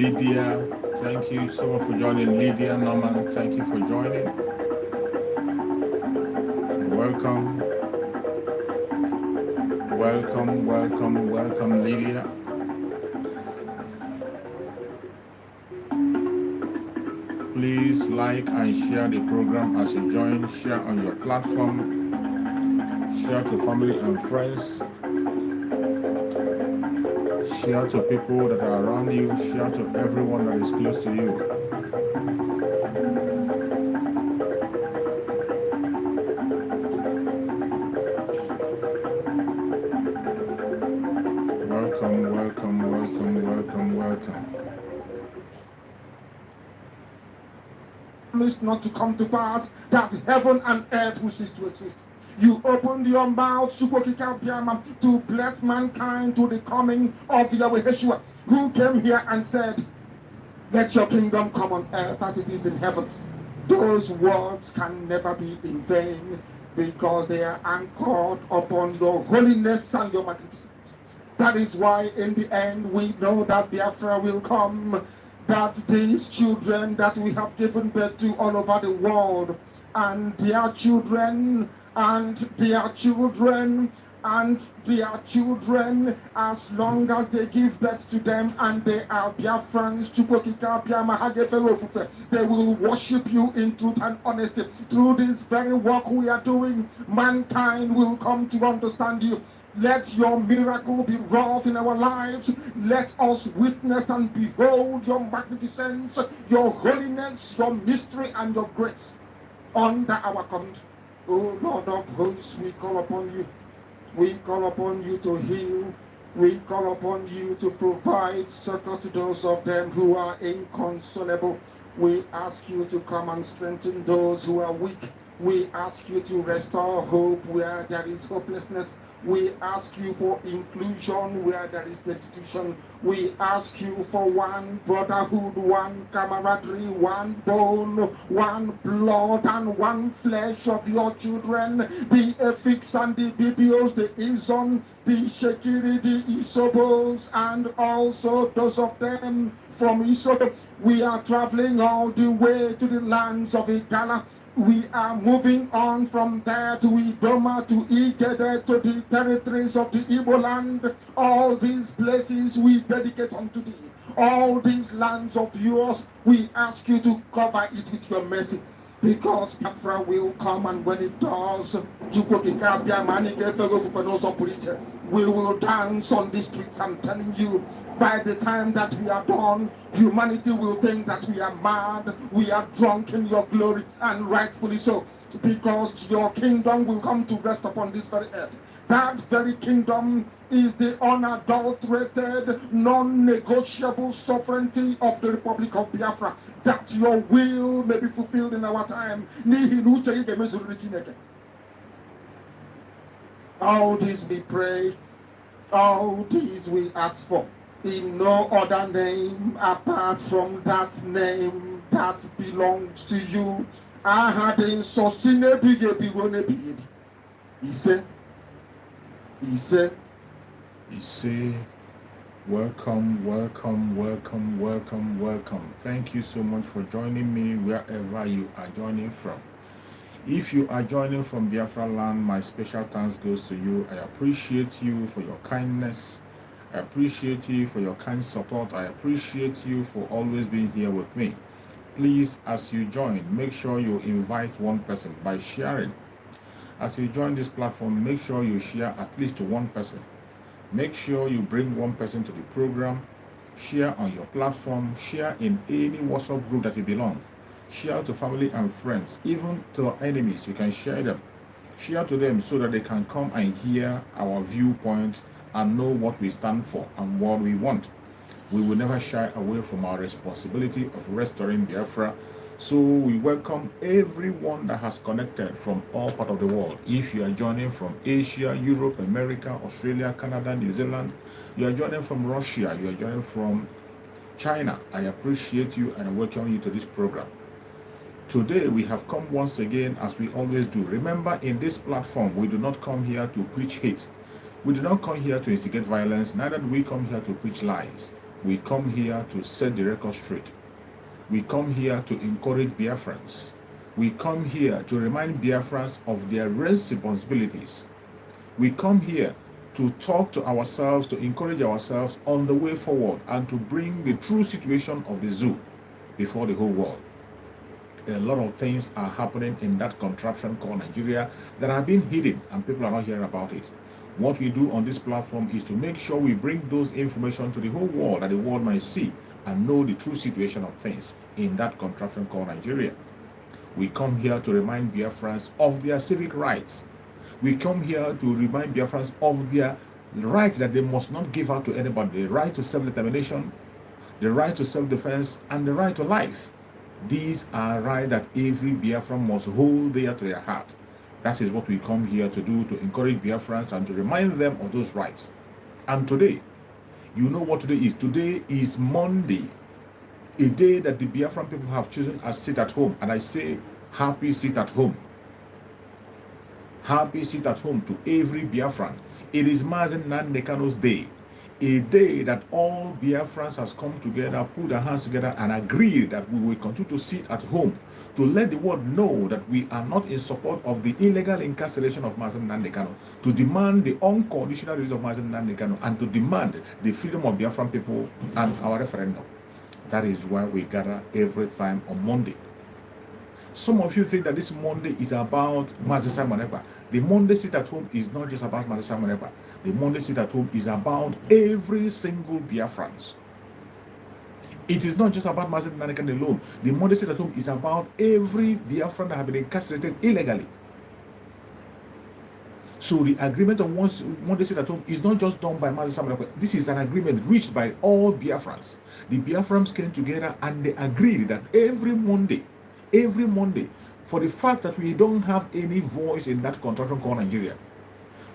Lydia, thank you so much for joining. Lydia, Norman, thank you for joining. Welcome. Welcome, welcome, welcome, Lydia. Please like and share the program as you join. Share on your platform. Share to family and friends. Share to people that are around you. Share to everyone that is close to you. Welcome, welcome, welcome, welcome, welcome. Promised not to come to pass, that heaven and earth will cease to exist. You opened your mouth to bless mankind to the coming of Yahweh Yeshua, who came here and said, let your kingdom come on earth as it is in heaven. Those words can never be in vain, because they are anchored upon your holiness and your magnificence. That is why in the end we know that Biafra will come, that these children that we have given birth to all over the world, and their children, and their children, and their children, as long as they give birth to them and they are Biafrans, they will worship you in truth and honesty. Through this very work we are doing, mankind will come to understand you. Let your miracle be wrought in our lives. Let us witness and behold your magnificence, your holiness, your mystery, and your grace under our command. O Lord of hosts, we call upon you. We call upon you to heal. We call upon you to provide succor to those of them who are inconsolable. We ask you to come and strengthen those who are weak. We ask you to restore hope where there is hopelessness. We ask you for inclusion where there is destitution. We ask you for one brotherhood, one camaraderie, one bone, one blood, and one flesh of your children. The Efiks and the Bibios, the Izon, the Shekiri, the Isobos, and also those of them from Isob. We are traveling all the way to the lands of Igala. We are moving on from there to Idoma, to Igede, to the territories of the Igbo land. All these places we dedicate unto thee. All these lands of yours, we ask you to cover it with your mercy. Because Biafra will come, and when it does, we will dance on the streets. I'm telling you, by the time that we are done, humanity will think that we are mad, we are drunk in your glory, and rightfully so, because your kingdom will come to rest upon this very earth. That very kingdom is the unadulterated, non-negotiable sovereignty of the Republic of Biafra, that your will may be fulfilled in our time. All this we pray, all this we ask for, in no other name apart from that name that belongs to you. I had in He said, welcome, welcome, welcome, welcome, welcome. Thank you so much for joining me wherever you are joining from. If you are joining from Biafra land, my special thanks goes to you. I appreciate you for your kindness. I appreciate you for your kind support. I appreciate you for always being here with me. Please, as you join, make sure you invite one person by sharing. As you join this platform, make sure you share at least to one person. Make sure you bring one person to the program. Share on your platform. Share in any WhatsApp group that you belong. Share to family and friends, even to enemies. You can share them. Share to them so that they can come and hear our viewpoints and know what we stand for and what we want. We will never shy away from our responsibility of restoring Biafra. So we welcome everyone that has connected from all parts of the world. If you are joining from Asia, Europe, America, Australia, Canada, New Zealand, you are joining from Russia, you are joining from China, I appreciate you and I welcome you to this program. Today we have come once again, as we always do. Remember, in this platform, we do not come here to preach hate. We do not come here to instigate violence, neither do we come here to preach lies. We come here to set the record straight. We come here to encourage Biafrans. We come here to remind Biafrans of their responsibilities. We come here to talk to ourselves, to encourage ourselves on the way forward, and to bring the true situation of the zoo before the whole world. A lot of things are happening in that contraption called Nigeria that have been hidden and people are not hearing about it. What we do on this platform is to make sure we bring those information to the whole world, that the world might see and know the true situation of things in that contraption called Nigeria. We come here to remind Biafrans of their civic rights. We come here to remind Biafrans of their right that they must not give out to anybody, the right to self-determination, the right to self-defense, and the right to life. These are rights that every Biafran must hold dear to their heart. That is what we come here to do, to encourage Biafrans and to remind them of those rights. And today, you know what today is? Today is Monday, a day that the Biafran people have chosen as sit at home. And I say, happy sit at home. Happy sit at home to every Biafran. It is Mazen Nandekano's day. A day that all Biafrans has come together, put their hands together and agreed that we will continue to sit at home to let the world know that we are not in support of the illegal incarceration of Mazen Nandekano, to demand the unconditional release of Mazen Nandekano, and to demand the freedom of Biafran people and our referendum. That is why we gather every time on Monday. Some of you think that this Monday is about Mazen Simon Ekpa. The Monday sit at home is not just about Mazen Simon Ekpa. The Monday sit at home is about every single Biafrans. It is not just about Mazen Nandekano alone. The Monday sit at home is about every Biafran that have been incarcerated illegally. So the agreement of Monday sit at home is not just done by Mazen Simon Ekpa. This is an agreement reached by all Biafrans. The Biafrans came together and they agreed that every Monday, for the fact that we don't have any voice in that contraption called Nigeria,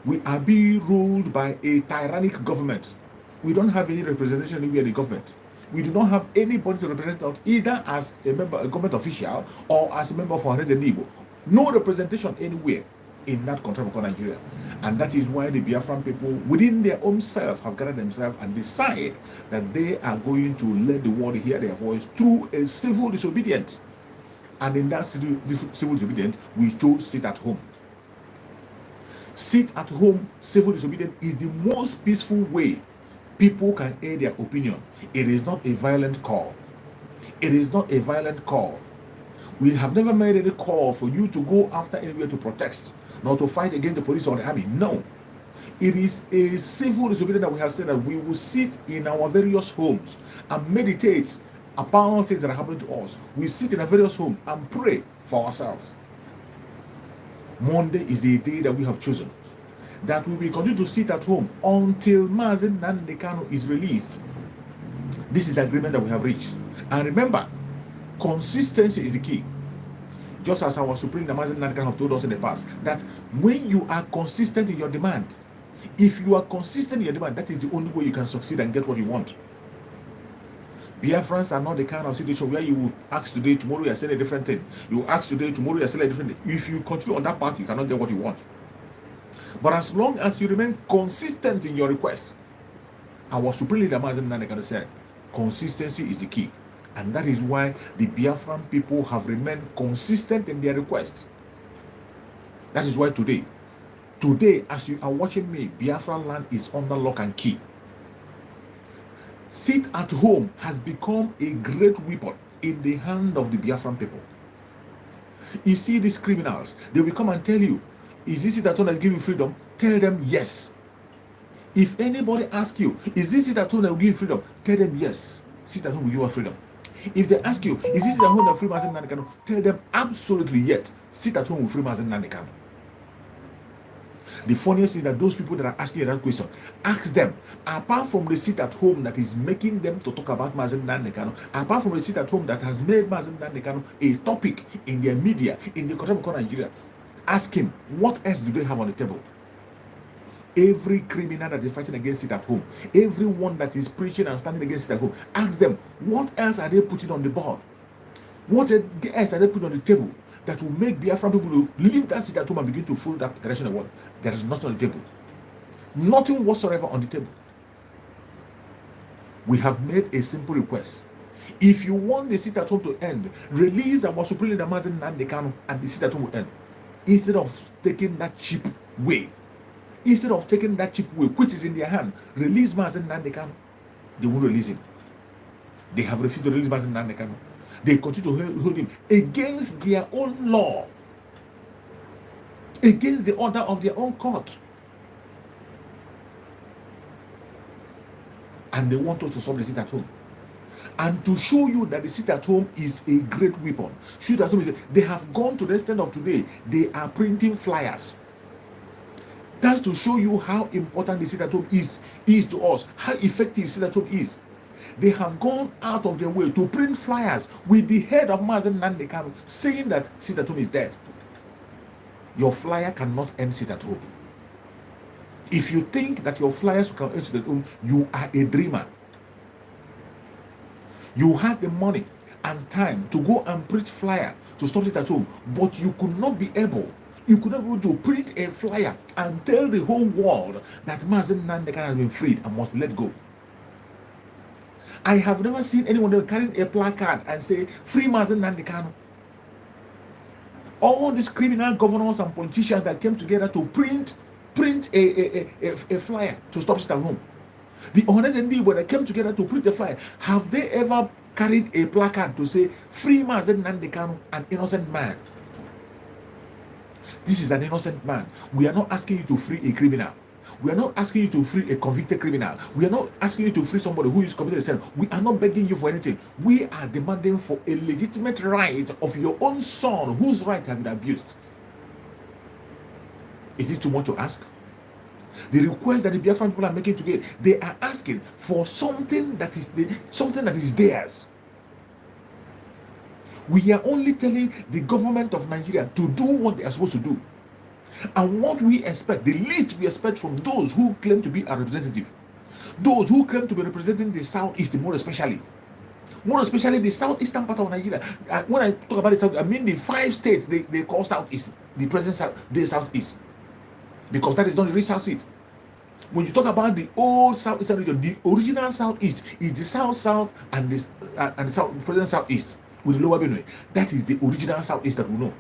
we are being ruled by a tyrannic government. We don't have any representation anywhere in the government. We do not have anybody to represent us, either as a member, a government official, or as a member of our Igbo. No representation anywhere in that contraption called Nigeria. And that is why the Biafran people, within their own self, have gathered themselves and decide that they are going to let the world hear their voice through a civil disobedience. And in that civil disobedience, we chose sit at home. Sit at home, civil disobedience is the most peaceful way people can air their opinion. It is not a violent call. It is not a violent call. We have never made any call for you to go after anywhere to protest, nor to fight against the police or the army. No. It is a civil disobedience that we have said that we will sit in our various homes and meditate about things that are happening to us. We sit in our various homes and pray for ourselves. Monday is the day that we have chosen, that we will continue to sit at home until Mazen Nandekano is released. This is the agreement that we have reached. And remember, consistency is the key. Just as our Supreme Mazen Nandekano have told us in the past, that when you are consistent in your demand, if you are consistent in your demand, that is the only way you can succeed and get what you want. Biafrans are not the kind of situation where you will ask today, tomorrow you are saying a different thing. You will ask today, tomorrow you are saying a different thing. If you continue on that path, you cannot get what you want. But as long as you remain consistent in your request, our Supreme Leader Mazen Nandekano said, consistency is the key. And that is why the Biafran people have remained consistent in their request. That is why today, as you are watching me, Biafran land is under lock and key. Sit at home has become a great weapon in the hand of the Biafran people. You see these criminals, they will come and tell you, is this sit at home that gives you freedom? Tell them yes. If anybody asks you, is this sit at home that will give you freedom? Tell them yes. Sit at home will give us freedom. If they ask you, is this sit at home that free Mazen Nandekano? Tell them absolutely yes. Sit at home with free Mazen Nandekano. The funniest is that those people that are asking that question, ask them, apart from the sit at home that is making them to talk about Mazen Nandekano, apart from the sit at home that has made Mazen Nandekano a topic in their media, in the country of Nigeria, ask him, what else do they have on the table? Every criminal that is fighting against sit at home, everyone that is preaching and standing against sit at home, ask them, what else are they putting on the board? What else are they putting on the table that will make Biafran people to leave that sit at home and begin to follow that direction of what? There is nothing on the table. Nothing whatsoever on the table. We have made a simple request. If you want the sit at home to end, release our Supreme Leader Mazen Nnamdi Kanu and the sit at home will end. Instead of taking that cheap way, which is in their hand, release Mazen Nnamdi Kanu. They won't release him. They have refused to release Mazen Nnamdi Kanu. They continue to hold him against their own law, against the order of their own court. And they want us to stop the sit at home. And to show you that the sit at home is a great weapon, sit at home is they have gone to the extent of today, they are printing flyers. That's to show you how important the sit at home is to us, how effective sit at home is. They have gone out of their way to print flyers with the head of Mazen Nnamdi Kanu saying that sit at home is dead. Your flyer cannot end sit at home. If you think that your flyers can end sit at home, you are a dreamer. You had the money and time to go and print flyer to stop it at home, but you could not be able to print a flyer and tell the whole world that Mazen Nnamdi Kanu has been freed and must be let go. I have never seen anyone carrying a placard and say, free Mazen Nnamdi Kanu. All these criminal governors and politicians that came together to print a flyer to stop it at home. The honest indeed, when they came together to print the flyer, have they ever carried a placard to say, free Mazen Nnamdi Kanu, an innocent man? This is an innocent man. We are not asking you to free a criminal. We are not asking you to free a convicted criminal. We are not asking you to free somebody who is committed a sin. We are not begging you for anything. We are demanding for a legitimate right of your own son whose right has been abused. Is it too much to ask? The request that the Biafran people are making today, they are asking for something that is theirs. We are only telling the government of Nigeria to do what they are supposed to do. And what we expect, the least we expect from those who claim to be our representative, those who claim to be representing the Southeast, more especially the southeastern part of Nigeria. When I talk about the South, I mean the 5 states they call Southeast, the present Southeast, because that is not the real Southeast. When you talk about the old Southeastern region, the original Southeast is the South and the present Southeast with the lower Benue. That is the original Southeast that we know.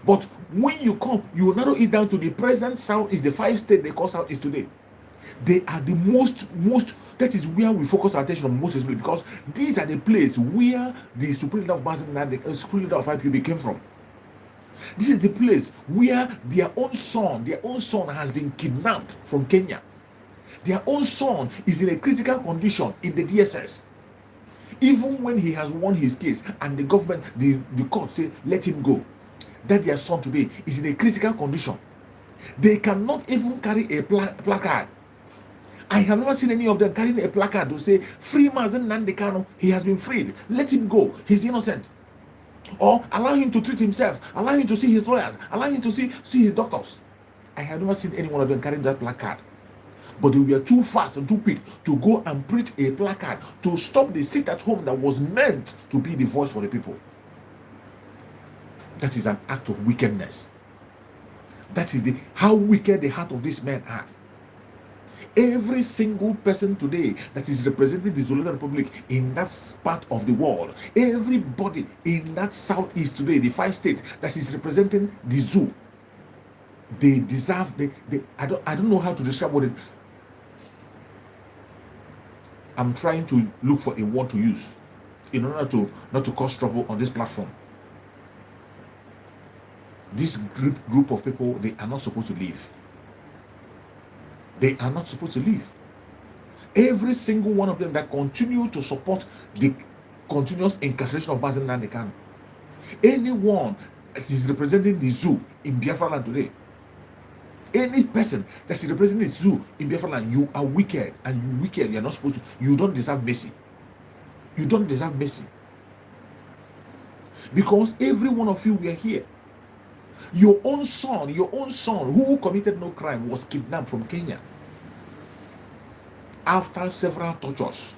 But when you come, you narrow it down to the present Southeast, the 5 states they call Southeast today. They are the most, that is where we focus our attention on most especially, because these are the places where the Supreme Leader of Mazen, Supreme Leader of IPOB came from. This is the place where their own son has been kidnapped from Kenya. Their own son is in a critical condition in the DSS. Even when he has won his case and the government, the court say, let him go, that their son today is in a critical condition. They cannot even carry a placard. I have never seen any of them carrying a placard to say, free Mazen Nnamdi Kanu, he has been freed, let him go, he's innocent. Or allow him to treat himself, allow him to see his lawyers, allow him to see his doctors. I have never seen any one of them carrying that placard. But they were too fast and too quick to go and print a placard to stop the sit at home that was meant to be the voice for the people. That is an act of wickedness. That is how wicked the heart of these men are. Every single person today that is representing the Zulu Republic in that part of the world, everybody in that Southeast today, the 5 states that is representing the zoo, they deserve. I don't know how to describe what it. I'm trying to look for a word to use in order to not to cause trouble on this platform. This group of people, they are not supposed to live. They are not supposed to live. Every single one of them that continue to support the continuous incarceration of Mazen Nnamdi Kanu, anyone that is representing the zoo in Biafra land today, any person that is representing the zoo in Biafra land, you are wicked, and you are not supposed to. You don't deserve mercy. You don't deserve mercy. Because every one of you were here. Your own son who committed no crime was kidnapped from Kenya. After several tortures,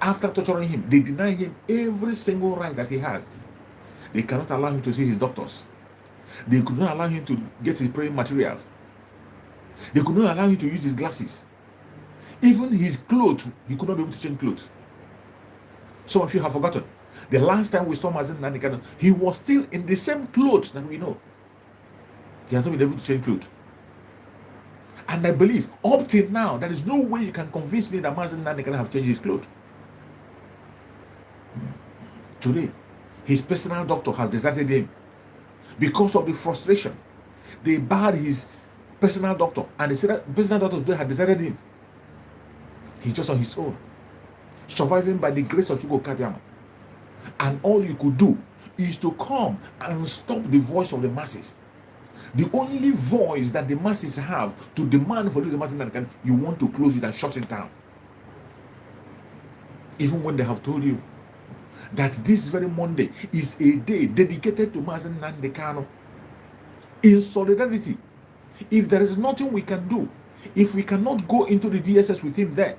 after torturing him, they deny him every single right that he has. They cannot allow him to see his doctors. They could not allow him to get his praying materials. They could not allow him to use his glasses. Even his clothes, he could not be able to change clothes. Some of you have forgotten. The last time we saw Mazen Nnamdi Kanu, he was still in the same clothes that we know. He has not been able to change clothes. And I believe, up till now, there is no way you can convince me that Mazen Nnamdi Kanu have changed his clothes. Today, his personal doctor has deserted him because of the frustration. They barred his personal doctor, and they said that personal doctor today had deserted him. He's just on his own, surviving by the grace of Chukwu Kabiama. And all you could do is to come and stop the voice of the masses. The only voice that the masses have to demand for this Mazen Nnamdi Kanu, you want to close it and shut it down. Even when they have told you that this very Monday is a day dedicated to Mazen Nnamdi Kanu. In solidarity, if there is nothing we can do, if we cannot go into the DSS with him there,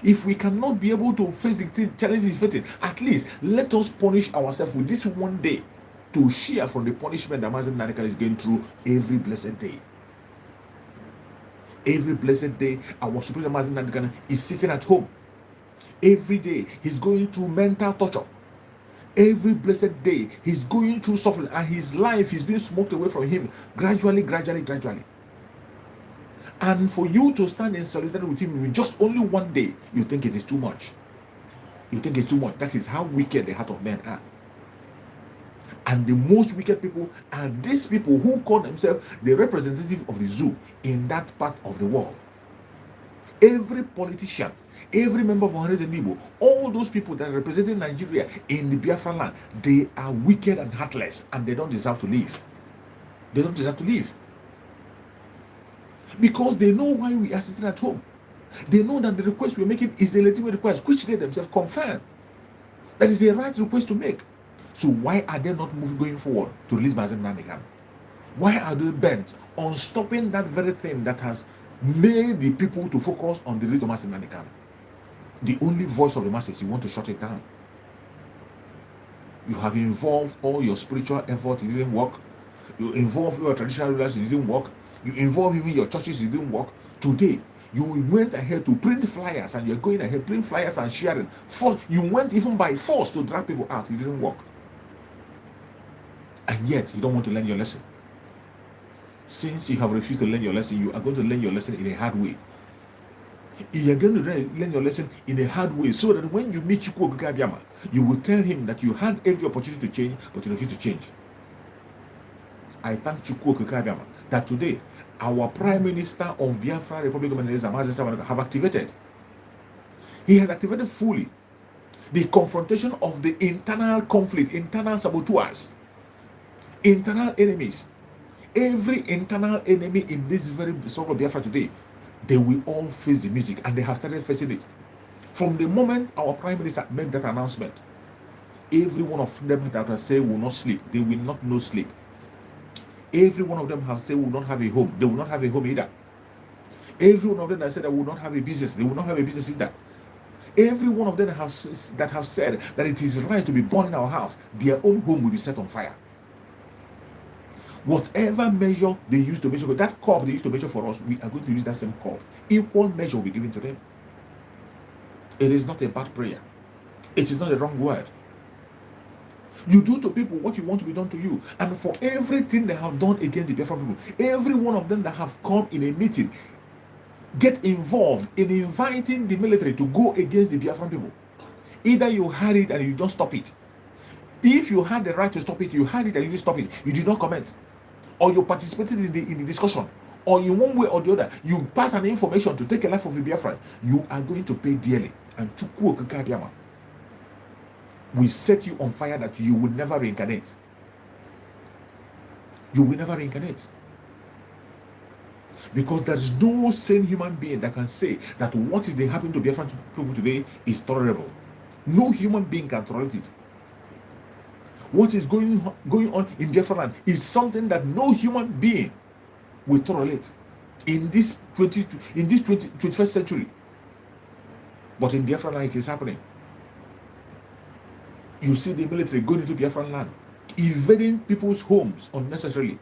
if we cannot be able to face the challenges he's facing, at least let us punish ourselves with this one day to share from the punishment that Mazen Nnamdi Kanu is going through every blessed day. Every blessed day, our Supreme Mazen Nnamdi Kanu is sitting at home. Every day, he's going through mental torture. Every blessed day, he's going through suffering, and his life is being smoked away from him gradually. And for you to stand in solidarity with him with just only one day, you think it is too much. You think it's too much. That is how wicked the heart of men are. And the most wicked people are these people who call themselves the representative of the zoo in that part of the world. Every politician, every member of Ohanes and Igbo, all those people that are representing Nigeria in the Biafra land, they are wicked and heartless, and they don't deserve to live. They don't deserve to live. Because they know why we are sitting at home. They know that the request we're making is a legitimate request, which they themselves confirm. That is a right request to make. So why are they not going forward to release Mazen Nnamdi Kanu? Why are they bent on stopping that very thing that has made the people to focus on the release of Mazen Nnamdi Kanu? The only voice of the masses, you want to shut it down. You have involved all your spiritual effort, it didn't work. You involved your traditional rulers, it didn't work. You involved even your churches, it didn't work. Today, you went ahead to print flyers, and you're going ahead print flyers and sharing. You went even by force to drag people out, it didn't work. And yet, you don't want to learn your lesson. Since you have refused to learn your lesson, you are going to learn your lesson in a hard way. You are going to learn your lesson in a hard way, so that when you meet Chukwu Abiyama, you will tell him that you had every opportunity to change, but you refused to change. I thank Chukwu Abiyama that today, our Prime Minister of Biafra Republic of Nigeria have activated. He has activated fully the confrontation of the internal conflict, internal saboteurs, internal enemies. Every internal enemy in this very sort of Biafra today, they will all face the music, and they have started facing it. From the moment our Prime Minister made that announcement, every one of them that have said will not sleep, they will not know sleep. Every one of them have said will not have a home, they will not have a home either. Every one of them that said that will not have a business, they will not have a business either. Every one of them that have said that it is right to be born in our house, their own home will be set on fire. Whatever measure they used to measure, that cup they used to measure for us, we are going to use that same cup. Equal measure will be given to them. It is not a bad prayer. It is not a wrong word. You do to people what you want to be done to you. And for everything they have done against the Biafra people, every one of them that have come in a meeting, get involved in inviting the military to go against the Biafra people. Either you had it and you don't stop it. If you had the right to stop it, you had it and you didn't stop it. You did not comment. Or you participated in the discussion. Or in one way or the other, you pass an information to take a life of a Biafra. You are going to pay dearly. And Chukwu Abiyama will set you on fire that you will never reincarnate. You will never reincarnate. Because there is no sane human being that can say that what is happening to Biafran people today is tolerable. No human being can tolerate it. What is going on in Biafra land is something that no human being will tolerate in this 21st century. But in Biafra land, it is happening. You see the military going into Biafran land, invading people's homes unnecessarily,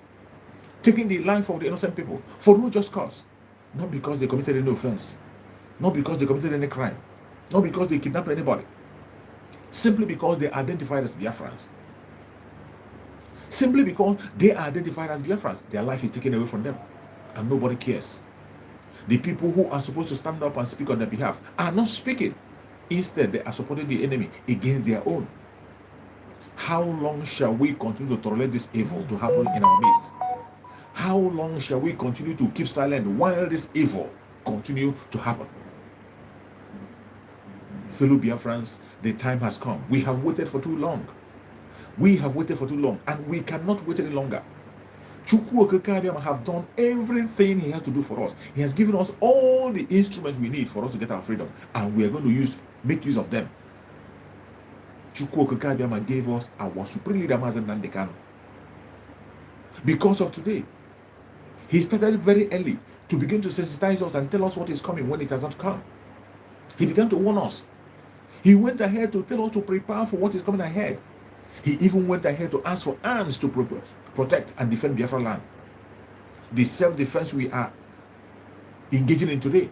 taking the life of the innocent people for no just cause, not because they committed any offense, Not because they committed any crime, not because they kidnapped anybody, simply because they identified as Biafrans. Simply because they are identified as Biafrans, their life is taken away from them, and nobody cares. The people who are supposed to stand up and speak on their behalf are not speaking. Instead, they are supporting the enemy against their own. How long shall we continue to tolerate this evil to happen in our midst? How long shall we continue to keep silent while this evil continue to happen? Fellow Biafrans, the time has come. We have waited for too long. We have waited for too long, and we cannot wait any longer. Chukwu Okeke have done everything he has to do for us. He has given us all the instruments we need for us to get our freedom, and we are going to make use of them. Chukwu Okeke gave us our supreme leader, Mazen Nnamdi Kanu. Because of today, he started very early to begin to sensitize us and tell us what is coming when it has not come. He began to warn us. He went ahead to tell us to prepare for what is coming ahead. He even went ahead to ask for arms to protect and defend Biafra land. The self-defense we are engaging in today.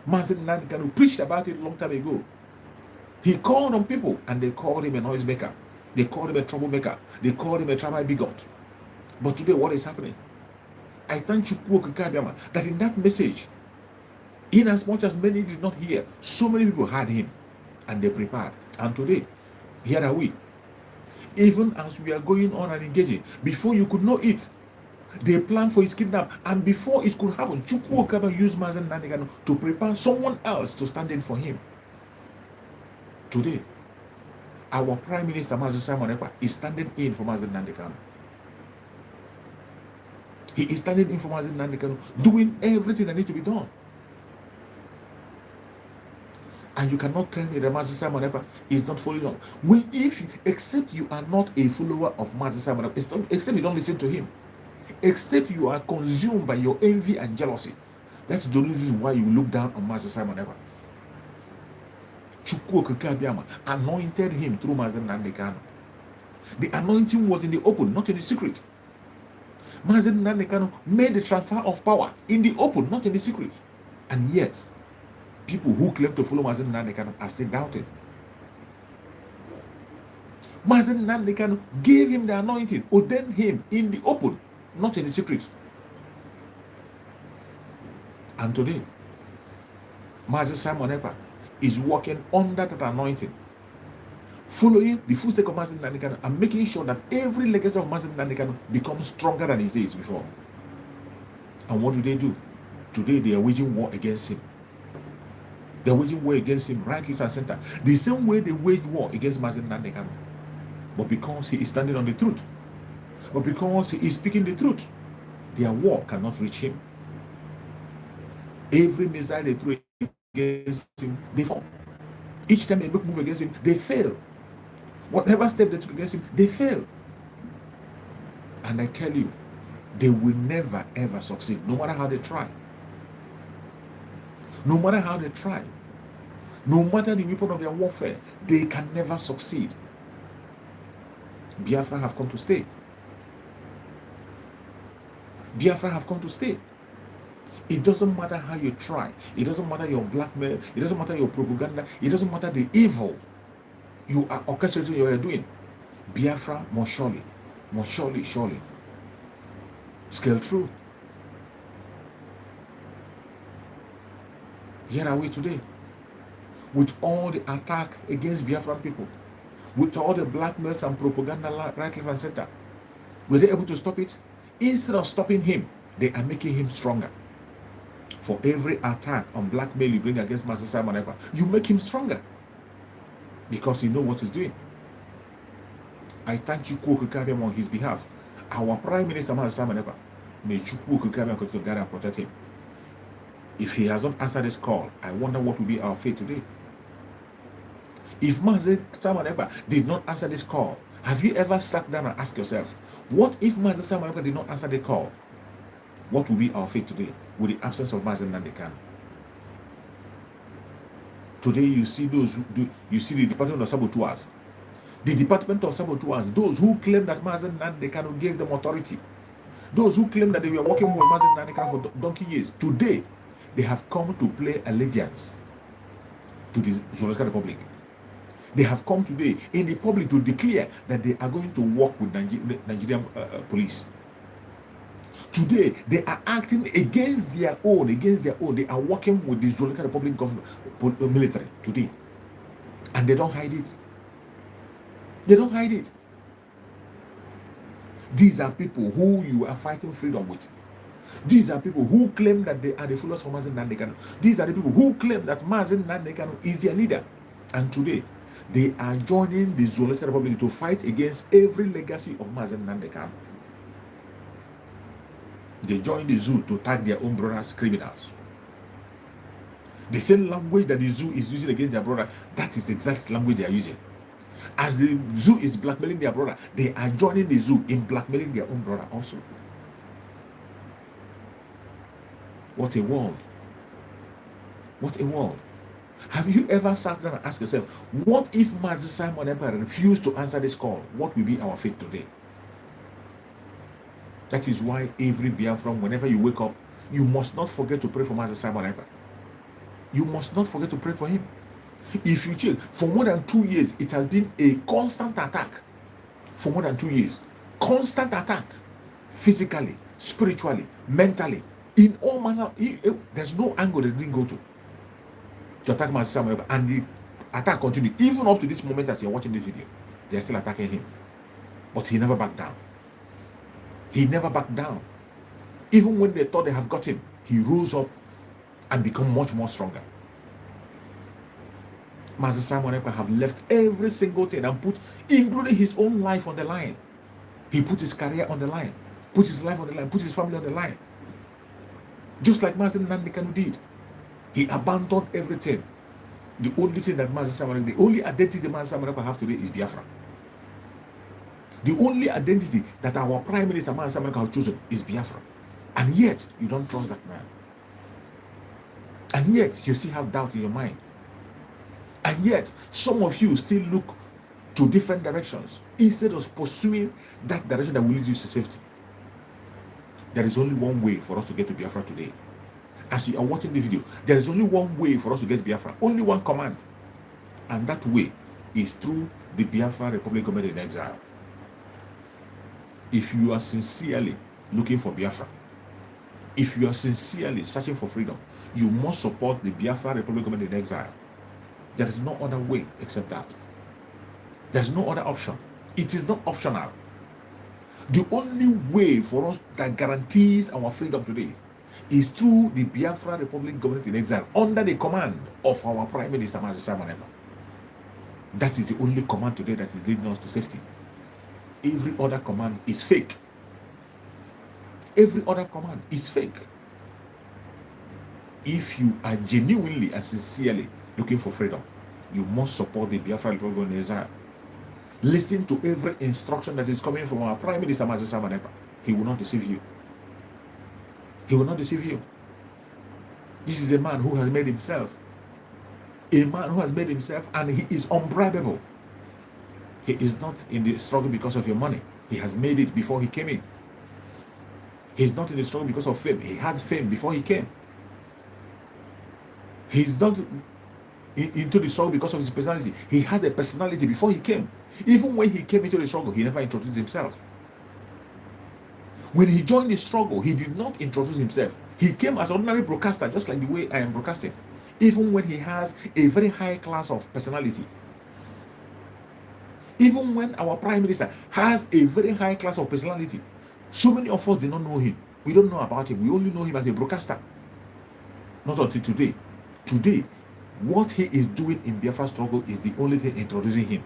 Mazen Nnamdi Kanu preached about it a long time ago. He called on people, and they called him a noisemaker. They called him a troublemaker. They called him a tribal bigot. But today, what is happening? I thank Chukwu Okeke that in that message, in as much as many did not hear, so many people heard him, and they prepared. And today, here are we. Even as we are going on and engaging, before you could know it, they planned for his kidnap, and before it could happen, Chukwu Okeke used Mazen Nnamdi Kanu to prepare someone else to stand in for him. Today, our Prime Minister Mazi Simon Ekpa is standing in for Mazen Nnamdi Kanu. He is standing in for Mazen Nnamdi Kanu, doing everything that needs to be done. And you cannot tell me that Mazi Simon Ekpa is not following on. Except you are not a follower of Mazi Simon Ekpa, except you don't listen to him, except you are consumed by your envy and jealousy. That's the only reason why you look down on Mazi Simon Ekpa. Chukwu Okeke anointed him through Mazen Nnamdi Kanu. The anointing was in the open, not in the secret. Mazen Nnamdi Kanu made the transfer of power in the open, not in the secret. And yet, people who claim to follow Mazen Nnamdi Kanu are still doubting. Mazen Nnamdi Kanu gave him the anointing, ordained him in the open, not in the secret. And today, Mazi Simon Ekpa is working under that anointing, following the footsteps of Mazen Nnamdi Kanu and making sure that every legacy of Mazen Nnamdi Kanu becomes stronger than it is before. And what do? Today they are waging war against him. They are waging war against him right, left, and center. The same way they wage war against Mazen Nnamdi Kanu. But because he is standing on the truth, but because he is speaking the truth, their war cannot reach him. Every missile they throw against him, they fall. Each time they make move against him, they fail. Whatever step they took against him, they fail. And I tell you, they will never ever succeed, no matter how they try. No matter how they try, no matter the weapon of their warfare, they can never succeed. Biafra have come to stay. Biafra have come to stay. It doesn't matter how you try. It doesn't matter your blackmail. It doesn't matter your propaganda. It doesn't matter the evil you are orchestrating, you are doing. Biafra must surely scale through. Here are we today, with all the attack against Biafran people, with all the blackmails and propaganda right, left, and center. Were they able to stop it? Instead of stopping him, they are making him stronger. For every attack on blackmail you bring against Master Simon Ekpa, you make him stronger because he knows what he's doing. I thank Chukwu Okeke on his behalf. Our Prime Minister Master Simon Ekpa, may Chukwu Okeke continue to guide and protect him. If he has not answered this call, I wonder what will be our fate today. If Master Simon Ekpa did not answer this call, have you ever sat down and asked yourself, what if Master Simon Ekpa did not answer the call? What will be our fate today with the absence of Mazen Nnamdi Kanu? Today you see those who do, you see the Department of Saboteurs. The Department of Saboteurs, those who claim that Mazen Nnamdi Kanu gave them authority, those who claim that they were working with Mazen Nnamdi Kanu for donkey years, today they have come to play allegiance to the Zoological Republic. They have come today in the public to declare that they are going to work with Nigerian police. Today, they are acting against their own. They are working with the Zoological Republic government, military today. And they don't hide it. They don't hide it. These are people who you are fighting freedom with. These are people who claim that they are the followers of Mazen Nnamdi Kanu. These are the people who claim that Mazen Nnamdi Kanu is their leader. And today, they are joining the Zoological Republic to fight against every legacy of Mazen Nnamdi Kanu. They join the zoo to tag their own brothers criminals. The same language that the zoo is using against their brother, that is the exact language they are using. As the zoo is blackmailing their brother, they are joining the zoo in blackmailing their own brother also. What a world. What a world. Have you ever sat down and asked yourself, what if Mazi Simon Ekpa refused to answer this call? What will be our fate today? That is why every Biafran, whenever you wake up, you must not forget to pray for Mazi Simon Ekpa. You must not forget to pray for him. If you check, for more than 2 years, it has been a constant attack. For more than 2 years. Constant attack. Physically, spiritually, mentally. In all manner, there's no angle they didn't go to attack Mazi Simon Ekpa. And the attack continued. Even up to this moment as you're watching this video, they're still attacking him. But he never backed down. He never backed down. Even when they thought they have got him, he rose up and become much more stronger. Mazi Simon Ekpa have left every single thing and put, including his own life on the line. He put his career on the line, put his life on the line, put his family on the line. Just like Mazi Nnamdi Kanu did. He abandoned everything. The only thing that Mazi Simon Ekpa, the only identity Mazi Simon Ekpa have today is Biafra. The only identity that our Prime Minister Mazi Simon Ekpa has chosen is Biafra. And yet, you don't trust that man. And yet, you still have doubt in your mind. And yet, some of you still look to different directions instead of pursuing that direction that will lead you to safety. There is only one way for us to get to Biafra today. As you are watching the video, there is only one way for us to get to Biafra. Only one command. And that way is through the Biafra Republic government in exile. If you are sincerely looking for Biafra, if you are sincerely searching for freedom, you must support the Biafra Republic government in exile. There is no other way except that. There's no other option. It is not optional. The only way for us that guarantees our freedom today is through the Biafra Republic government in exile under the command of our Prime Minister Mazi Simon Ekpa. That is the only command today that is leading us to safety. Every other command is fake. Every other command is fake. If you are genuinely and sincerely looking for freedom, you must support the Biafra Republic in exile. Listen to every instruction that is coming from our Prime Minister Mazi Simon Ekpa. He will not deceive you. He will not deceive you. This is a man who has made himself. A man who has made himself, and he is unbribable. He is not in the struggle because of your money. He has made it before he came in. He's not in the struggle because of fame. He had fame before he came. He's not into the struggle because of his personality. He had a personality before he came. Even when he came into the struggle, he never introduced himself. When he joined the struggle, he did not introduce himself. He came as an ordinary broadcaster, just like the way I am broadcasting. Even when he has a very high class of personality. Even when our Prime Minister has a very high class of personality. So many of us do not know him. We don't know about him. We only know him as a broadcaster. Not until today. Today, what he is doing in Biafra struggle is the only thing introducing him.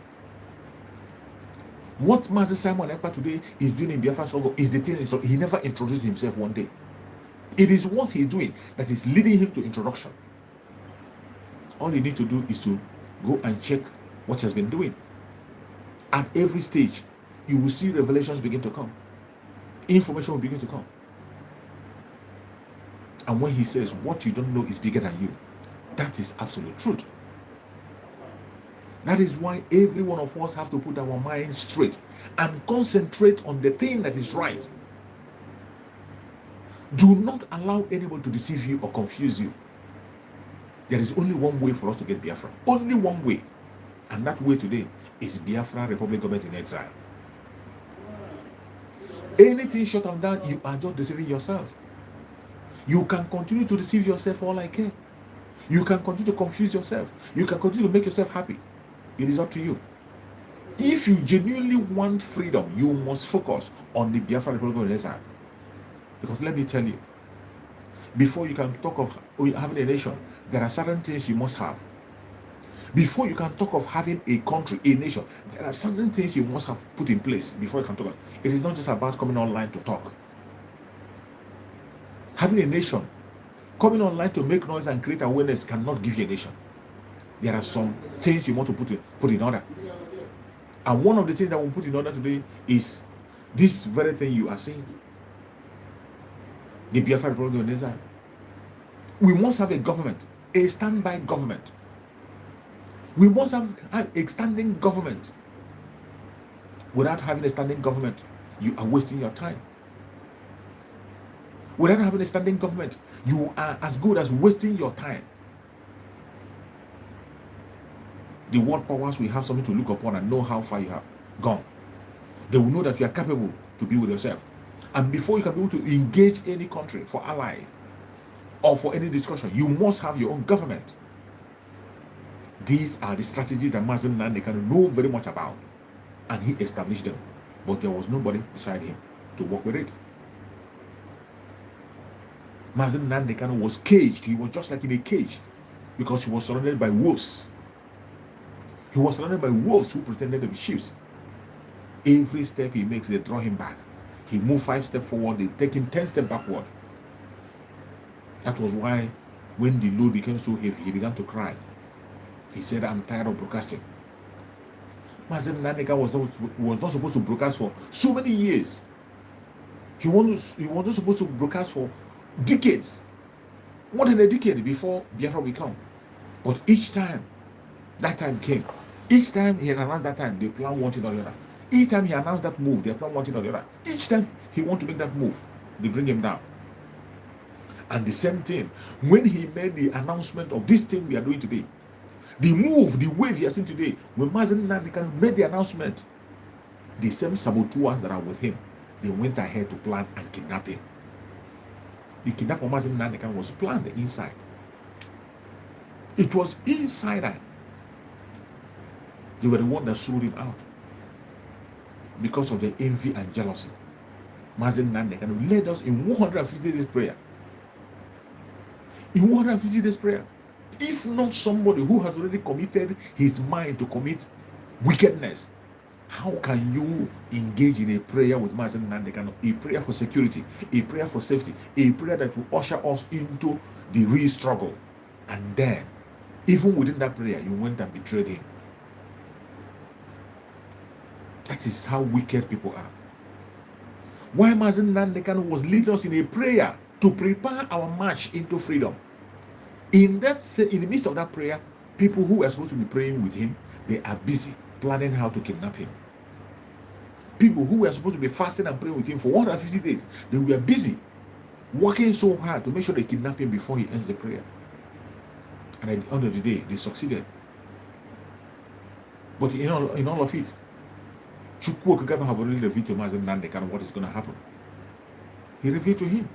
What Mazi Simon Ekpa today is doing in Biafra struggle is the thing he never introduced himself one day. It is what he's doing that is leading him to introduction. All you need to do is to go and check what he has been doing. At every stage, you will see revelations begin to come. Information will begin to come. And when he says what you don't know is bigger than you, that is absolute truth. That is why every one of us have to put our mind straight and concentrate on the thing that is right. Do not allow anyone to deceive you or confuse you. There is only one way for us to get Biafra. Only one way. And that way today is Biafra Republic Government in exile. Anything short of that, you are just deceiving yourself. You can continue to deceive yourself all I care. You can continue to confuse yourself. You can continue to make yourself happy. It is up to you. If you genuinely want freedom, you must focus on the Biafra Republic of exile. Because let me tell you, before you can talk of having a nation, there are certain things you must have. Before you can talk of having a country, a nation, there are certain things you must have put in place before you can talk about. It is not just about coming online to talk. Having a nation, coming online to make noise and create awareness cannot give you a nation. There are some things you want to put in order. And one of the things that we'll put in order today is this very thing you are saying. The Biafra Republic of exile. We must have a government, a standby government. We must have a standing government. Without having a standing government, you are wasting your time. Without having a standing government, you are as good as wasting your time. The world powers will have something to look upon and know how far you have gone. They will know that you are capable to be with yourself. And before you can be able to engage any country for allies or for any discussion, you must have your own government. These are the strategies that Mazen Nandekano know very much about. And he established them. But there was nobody beside him to work with it. Mazen Nandekano was caged. He was just like in a cage because he was surrounded by wolves. He was surrounded by wolves who pretended to be sheep. Every step he makes, they draw him back. He moved 5 steps forward, they take him 10 steps backward. That was why when the load became so heavy, he began to cry. He said, I'm tired of broadcasting. Mazen Nandeka was not supposed to broadcast for so many years. He wasn't supposed to broadcast for decades. More than a decade before Biafra will come. But each time that time came, each time he announced that time, they plan one thing or the other. Each time he announced that move, they plan one thing or the other. Each time he want to make that move, they bring him down. And the same thing, when he made the announcement of this thing we are doing today, the move, the wave you are seeing today, when Mazen Nandekano made the announcement, the same saboteurs that are with him, they went ahead to plan and kidnap him. The kidnapping of Mazen Nandekano was planned inside. It was insider. They were the one that sold him out because of the envy and jealousy. Mazen Nandekano led us in 150 days prayer. In 150 days prayer, if not somebody who has already committed his mind to commit wickedness, how can you engage in a prayer with Mazen Nandekano? A prayer for security, a prayer for safety, a prayer that will usher us into the real struggle. And then, even within that prayer, you went and betrayed him. That is how wicked people are. Why Mazen Nandekano was leading us in a prayer to prepare our march into freedom. In the midst of that prayer, people who were supposed to be praying with him, they are busy planning how to kidnap him. People who were supposed to be fasting and praying with him for 150 days, they were busy working so hard to make sure they kidnap him before he ends the prayer. And at the end of the day, they succeeded. But in all of it, Chukwu Okigaba have already revealed to Mazen Nandekano what is going to happen. He revealed to him.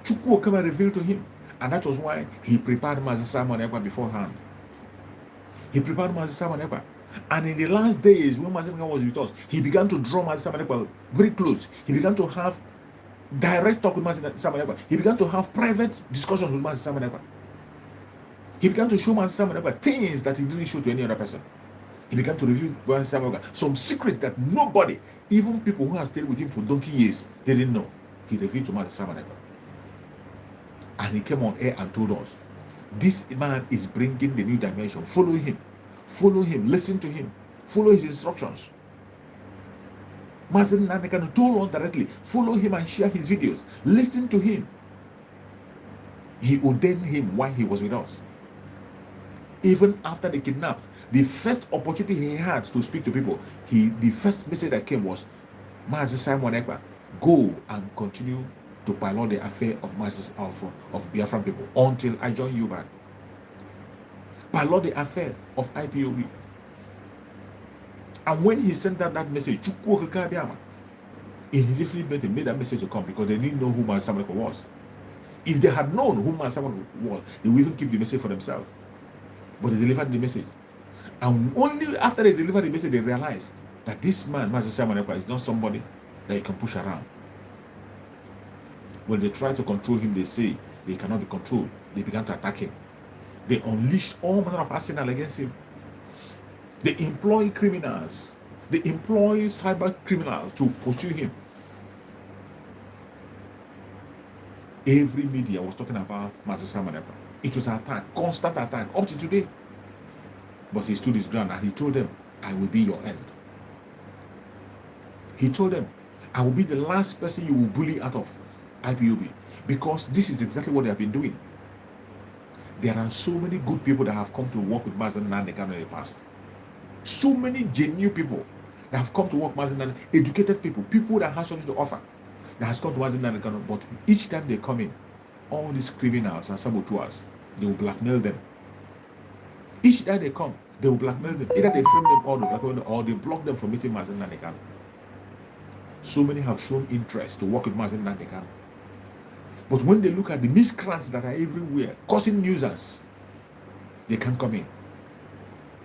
Chukwu Okigaba revealed to him. And that was why he prepared Mazen Simon Ekpa beforehand. He prepared Mazen Simon Ekpa. And in the last days, when Mazen Ekpa was with us, he began to draw Mazen Simon Ekpa very close. He began to have direct talk with Mazen Simon Ekpa. He began to have private discussions with Mazen Simon Ekpa. He began to show Mazen Simon Ekpa things that he didn't show to any other person. He began to reveal Mazen Simon Ekpa some secrets that nobody, even people who have stayed with him for donkey years, they didn't know. He revealed to Mazen Simon Ekpa. And he came on air and told us, this man is bringing the new dimension. Follow him. Follow him. Listen to him. Follow his instructions. Mazen Nandekano told us directly, follow him and share his videos. Listen to him. He ordained him while he was with us. Even after they kidnapped, the first opportunity he had to speak to people, the first message that came was, Mazen Simon Ekpa, go and continue to pilot the affair of masses of Biafran people until I join you back. ballot the affair of IPOB. And when he sent out that message, in his influence, they made that message to come because they didn't know who Master Samuel was. If they had known who Master Samuel was, they would even keep the message for themselves. But they delivered the message. And only after they delivered the message, they realized that this man, Master Samuel, is not somebody that you can push around. When they try to control him, they say they cannot be controlled. They began to attack him. They unleashed all manner of arsenal against him. They employ criminals. They employ cyber criminals to pursue him. Every media was talking about Master Samuel. It was an attack, constant attack, up to today. But he stood his ground and he told them, I will be your end. He told them, I will be the last person you will bully out of IPOB, because this is exactly what they have been doing. There are so many good people that have come to work with Mazen Nandekano in the past. So many genuine people that have come to work with Mazen Nandekano, educated people, people that have something to offer, that has come to Mazen Nandekano, but each time they come in, all these criminals and saboteurs, they will blackmail them. Each time they come, they will blackmail them. Either they frame them or they block them from meeting Mazen Nandekano. So many have shown interest to work with Mazen Nandekano. But when they look at the miscreants that are everywhere, causing nuisance, they can't come in.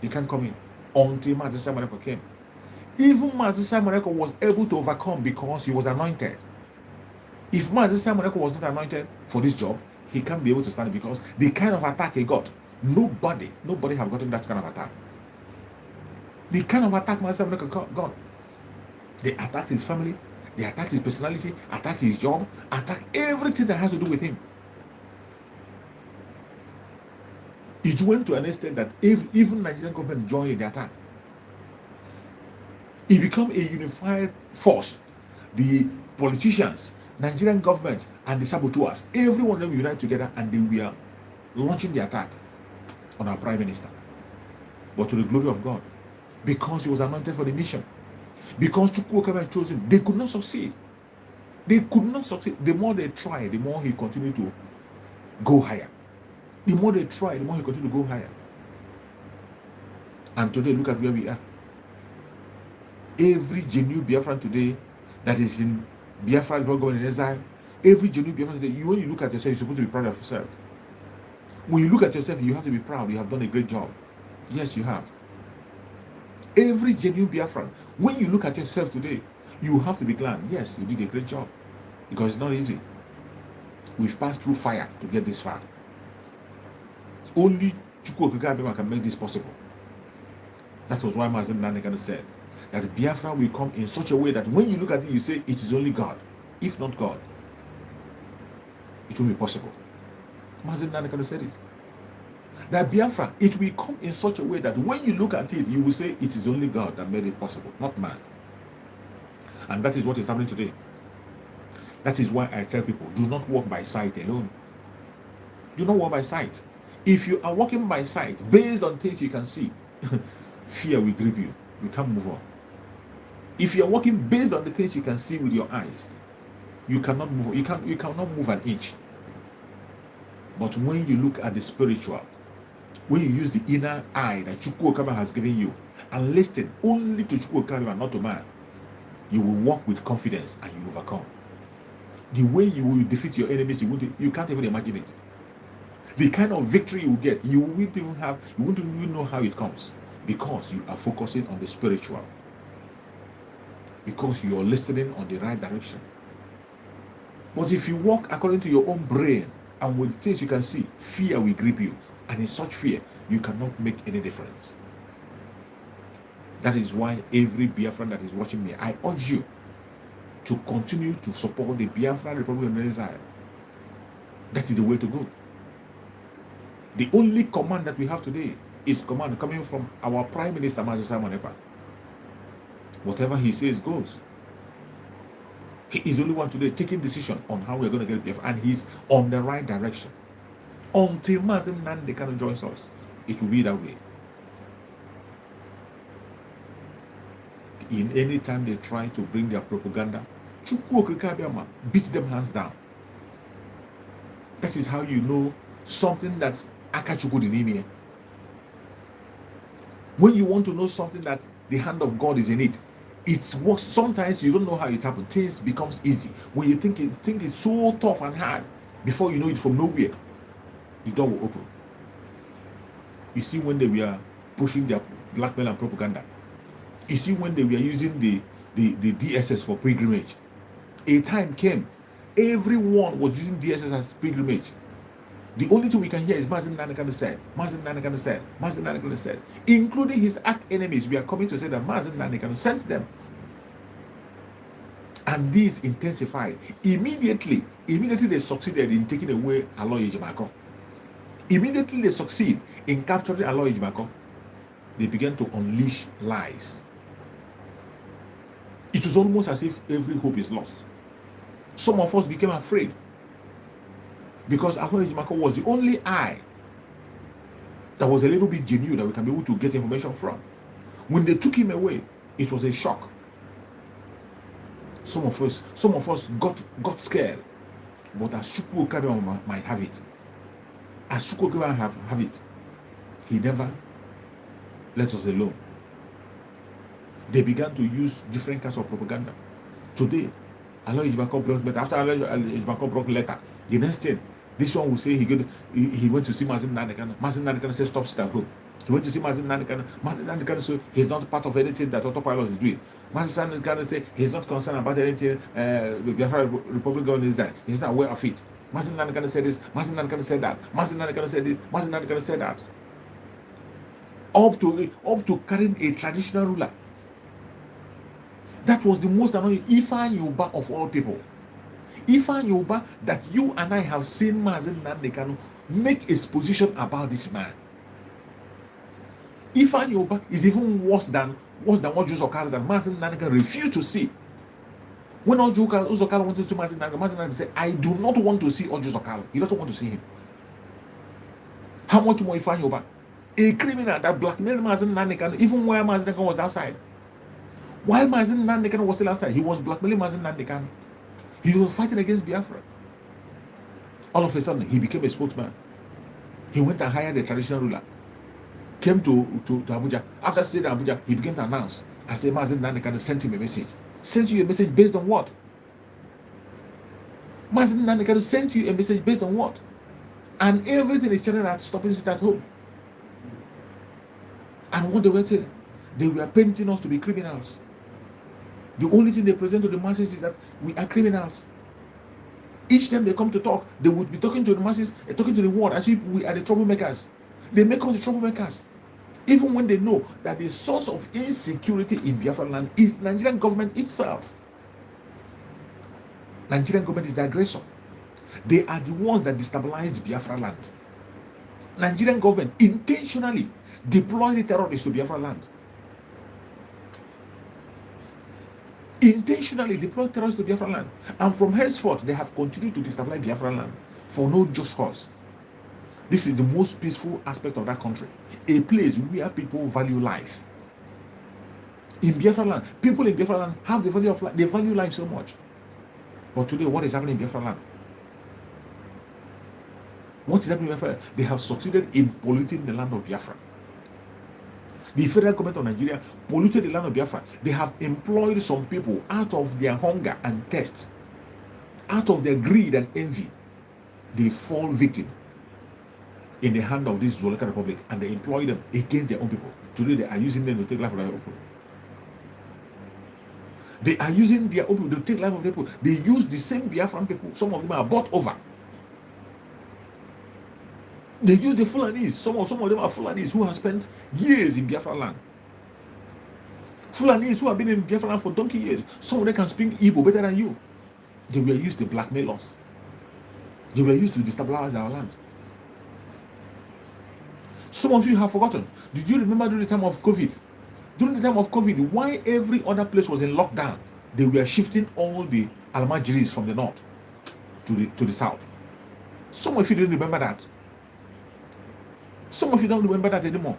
They can't come in until Master Samuel came. Even Master Samuel was able to overcome because he was anointed. If Master Samuel was not anointed for this job, he can't be able to stand it, because the kind of attack he got, nobody have gotten that kind of attack. The kind of attack Master Samuel got. They attacked his family, they attacked his personality, attacked his job, attacked everything that has to do with him. It went to an extent that even Nigerian government joined the attack. It became a unified force. The politicians, Nigerian government, and the saboteurs, everyone of them united together, and they were launching the attack on our Prime Minister. But to the glory of God, because he was anointed for the mission, because Chukwuka chose him, they could not succeed. They could not succeed. The more they tried, the more he continued to go higher. The more they tried, the more he continued to go higher. And today, look at where we are. Every genuine Biafran today that is in Biafra, going in exile, every genuine Biafran today, when you look at yourself, you're supposed to be proud of yourself. When you look at yourself, you have to be proud. You have done a great job. Yes, you have. Every genuine Biafran, when you look at yourself today, you have to be glad. Yes, you did a great job. Because it's not easy. We've passed through fire to get this far. Only Chukwuka can make this possible. That was why Mazen Nandekano said that Biafra will come in such a way that when you look at it, you say it is only God. If not God, it won't be possible. Mazen Nandekano said it. That Biafra, it will come in such a way that when you look at it, you will say it is only God that made it possible, not man. And that is what is happening today. That is why I tell people, do not walk by sight alone. Do not walk by sight. If you are walking by sight, based on things you can see, fear will grip you. You can't move on. If you are walking based on the things you can see with your eyes, you cannot move. You cannot move an inch. But when you look at the spiritual, when you use the inner eye that Chukwuka has given you, and listen only to Chukwuka, not to man, you will walk with confidence and you will overcome. The way you will defeat your enemies, you can't even imagine it. The kind of victory you will get, you won't even know how it comes, because you are focusing on the spiritual, because you are listening on the right direction. But if you walk according to your own brain and with things you can see, fear will grip you. And in such fear, you cannot make any difference. That is why every Biafran that is watching me, I urge you to continue to support the Biafra Republic of Israel. That is the way to go. The only command that we have today is command coming from our Prime Minister, Mazi Simon Ekpa. Whatever he says goes. He is the only one today taking decision on how we're going to get Biafra, and he's on the right direction. Until Mazen Nandekano joins us, it will be that way. In any time they try to bring their propaganda, Chukwuka beats them hands down. That is how you know something that's Akachuku Dinimie. When you want to know something that the hand of God is in it, it's works. Sometimes you don't know how it happens. Things becomes easy. When you think it's so tough and hard, before you know it, from nowhere, the door will open. You see, when they were pushing their blackmail and propaganda, you see, when they were using the DSS for pilgrimage, a time came, everyone was using DSS as pilgrimage. The only thing we can hear is Mazen Nanakano said, Mazen Nanakano said, Mazen Nanakano said, including his arch enemies. We are coming to say that Mazen Nanakano sent them. And this intensified. Immediately they succeeded in taking away Aloy Ejimako. Immediately they succeed in capturing Aloy Ejimako. They began to unleash lies. It was almost as if every hope is lost. Some of us became afraid because Aloy Ejimako was the only eye that was a little bit genuine that we can be able to get information from. When they took him away, it was a shock. Some of us got scared. But as Chukwu Okabia might have it, as Chukwu Okabia have it, he never let us alone. They began to use different kinds of propaganda. Today, Aloy Ejimako brought letter. After Aloy Ejimako brought letter, the next thing, this one will say he went to see Mazen Nanakano. Mazen Nanakano said stop sit at home. He went to see Mazen Nanakano. Mazen Nanakano said he's not part of anything that autopilot is doing. Mazen Nanakano said he's not concerned about anything the Biafra Republic government is that. He's not aware of it. Mazen Nanakano said this. Mazen Nanakano said that. Mazen Nanakano said this. Mazen Nanakano said that. Up to carrying a traditional ruler. That was the most annoying. Ifan Yoruba of all people. Ifan Yoruba, that you and I have seen Mazen Nanakano make a position about this man. Ifan Yoruba is even worse than what Josokalo, that Mazen Nanakano refused to see. When Josokalo wanted to see Mazen Nanakano said, I do not want to see Josokalo. He doesn't want to see him. How much more Ifan Yoruba? A criminal that blackmailed Mazen Nanakano, even while Mazen Nanakano was outside. While Mazen Nanakano was still outside, he was blackmailing Mazen Nanakano. He was fighting against Biafra. All of a sudden, he became a spokesman. He went and hired a traditional ruler. Came to Abuja. After staying in Abuja, he began to announce. I said, Mazen Nanakano sent him a message. Sent you a message based on what? Mazen Nanakano sent you a message based on what? And everything is channeled at stopping it at home. And what they were saying, they were painting us to be criminals. The only thing they present to the masses is that we are criminals. Each time they come to talk, they would be talking to the masses, talking to the world as if we are the troublemakers. They make us the troublemakers. Even when they know that the source of insecurity in Biafra land is Nigerian government itself. Nigerian government is the aggressor. They are the ones that destabilized Biafra land. Nigerian government intentionally deployed the terrorists to Biafra land. Intentionally deployed terrorists to Biafra land. And from henceforth, they have continued to destabilize Biafra land for no just cause. This is the most peaceful aspect of that country. A place where people value life. In Biafra land, people in Biafra land have the value of life. They value life so much. But today, what is happening in Biafra land? What is happening in Biafra land? They have succeeded in polluting the land of Biafra. The federal government of Nigeria polluted the land of Biafra. They have employed some people out of their hunger and thirst, out of their greed and envy. They fall victim in the hand of this Zolaka Republic, and they employ them against their own people. Today, they are using them to take life of their own people. They are using their own people to take life of their people. They use the same Biafran people. Some of them are bought over. They use the Fulanis. Some of them are Fulanis who have spent years in Biafra land. Fulanis who have been in Biafra land for donkey years. Some of them can speak Igbo better than you. They were used to blackmail us. They were used to destabilize our land. Some of you have forgotten. Did you remember during the time of COVID? During the time of COVID, why every other place was in lockdown? They were shifting all the Almajiris from the north to the south. Some of you didn't remember that. Some of you don't remember that anymore.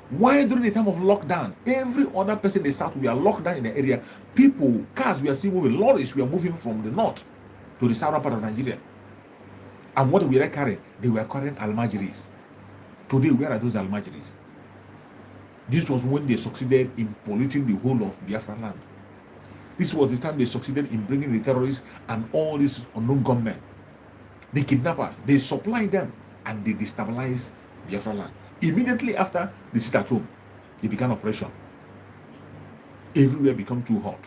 Why during the time of lockdown, every other person in the south, we are locked down in the area. People, cars, we are still moving. Lorries, we are moving from the north to the southern part of Nigeria. And what we were carrying? They were carrying Almajiris. Today, where are those Almajiris? This was when they succeeded in polluting the whole of Biafra land. This was the time they succeeded in bringing the terrorists and all these unknown gunmen, the kidnappers. They supplied them and they destabilized Biafra land. Immediately after they sit at home, they began operation. Everywhere become too hot.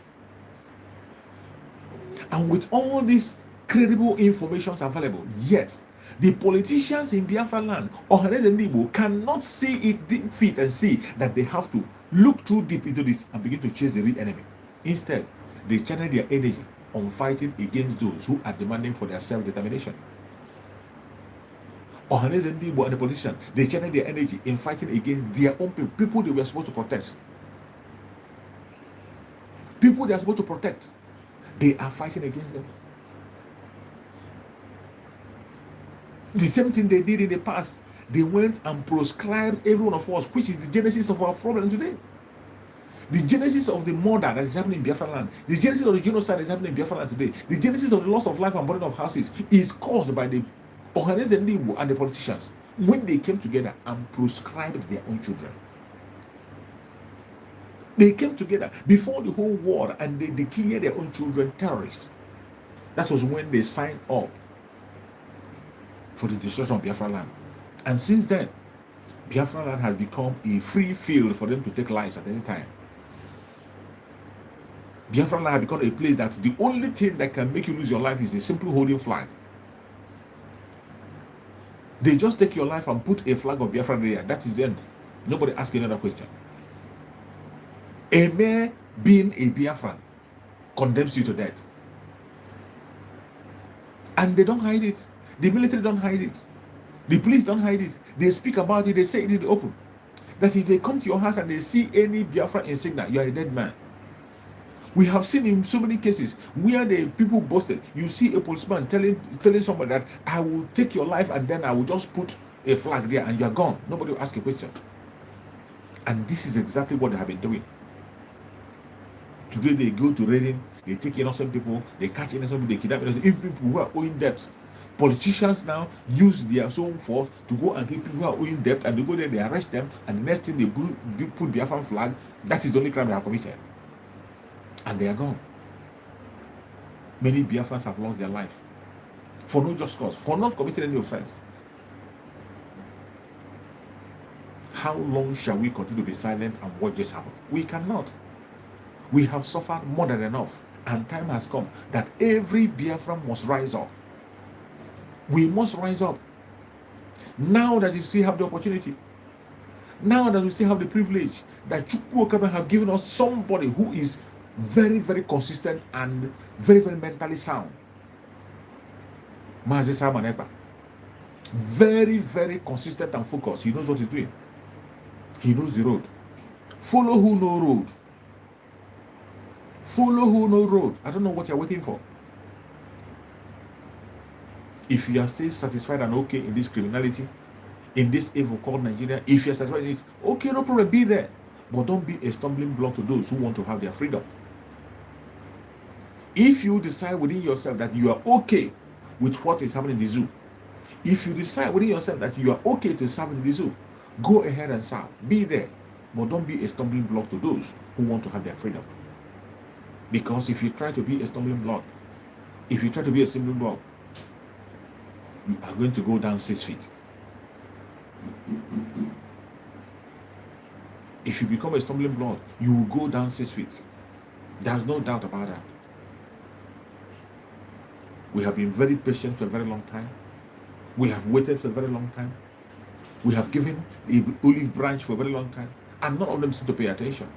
And with all these credible informations available, yet the politicians in Biafra land, Ohanes and Igbo, cannot see it deep feet and see that they have to look too deep into this and begin to chase the real enemy. Instead, they channel their energy on fighting against those who are demanding for their self-determination. Ohanes and Igbo and the politicians, they channel their energy in fighting against their own people they were supposed to protect. People they are supposed to protect, they are fighting against them. The same thing they did in the past. They went and proscribed every one of us, which is the genesis of our problem today. The genesis of the murder that is happening in Biafra land, the genesis of the genocide that is happening in Biafra land today, the genesis of the loss of life and burning of houses is caused by the Ohanes and Igbo and the politicians when they came together and proscribed their own children. They came together before the whole world and they declared their own children terrorists. That was when they signed up for the destruction of Biafra land. And since then, Biafra land has become a free field for them to take lives at any time. Biafra land has become a place that the only thing that can make you lose your life is a simple holding flag. They just take your life and put a flag of Biafra there. That is the end. Nobody asks another question. A mere being a Biafran condemns you to death. And they don't hide it. The military don't hide it. The police don't hide it. They speak about it. They say it in the open. That if they come to your house and they see any Biafra insignia, you are a dead man. We have seen in so many cases where the people boasted. You see a policeman telling somebody that I will take your life and then I will just put a flag there and you are gone. Nobody will ask a question. And this is exactly what they have been doing. Today they go to raiding, they take innocent people, they catch innocent people, they kidnap innocent people who are owing debts. Politicians now use their own force to go and kill people who are owing debt, and they go there, they arrest them, and the next thing they put Biafran flag. That is the only crime they have committed. And they are gone. Many Biafrans have lost their life for no just cause, for not committing any offense. How long shall we continue to be silent and watch this happen? We cannot. We have suffered more than enough, and time has come that every Biafran must rise up. We must rise up. Now that you still have the opportunity, now that we still have the privilege, that Chukwu have given us somebody who is very, very consistent and very, very mentally sound. Mazi Samanekpa. Very, very consistent and focused. He knows what he's doing. He knows the road. Follow who know road. Follow who know road. I don't know what you're waiting for. If you are still satisfied and okay in this criminality, in this evil called Nigeria, if you're satisfied in it, okay, no problem, be there. But don't be a stumbling block to those who want to have their freedom. If you decide within yourself that you are okay with what is happening in the zoo, if you decide within yourself that you are okay to serve in the zoo, go ahead and serve. Be there. But don't be a stumbling block to those who want to have their freedom. Because if you try to be a stumbling block, if you try to be a stumbling block, you are going to go down 6 feet. If you become a stumbling block, you will go down 6 feet. There's no doubt about that. We have been very patient for a very long time. We have waited for a very long time. We have given the olive branch for a very long time. And none of them seem to pay attention.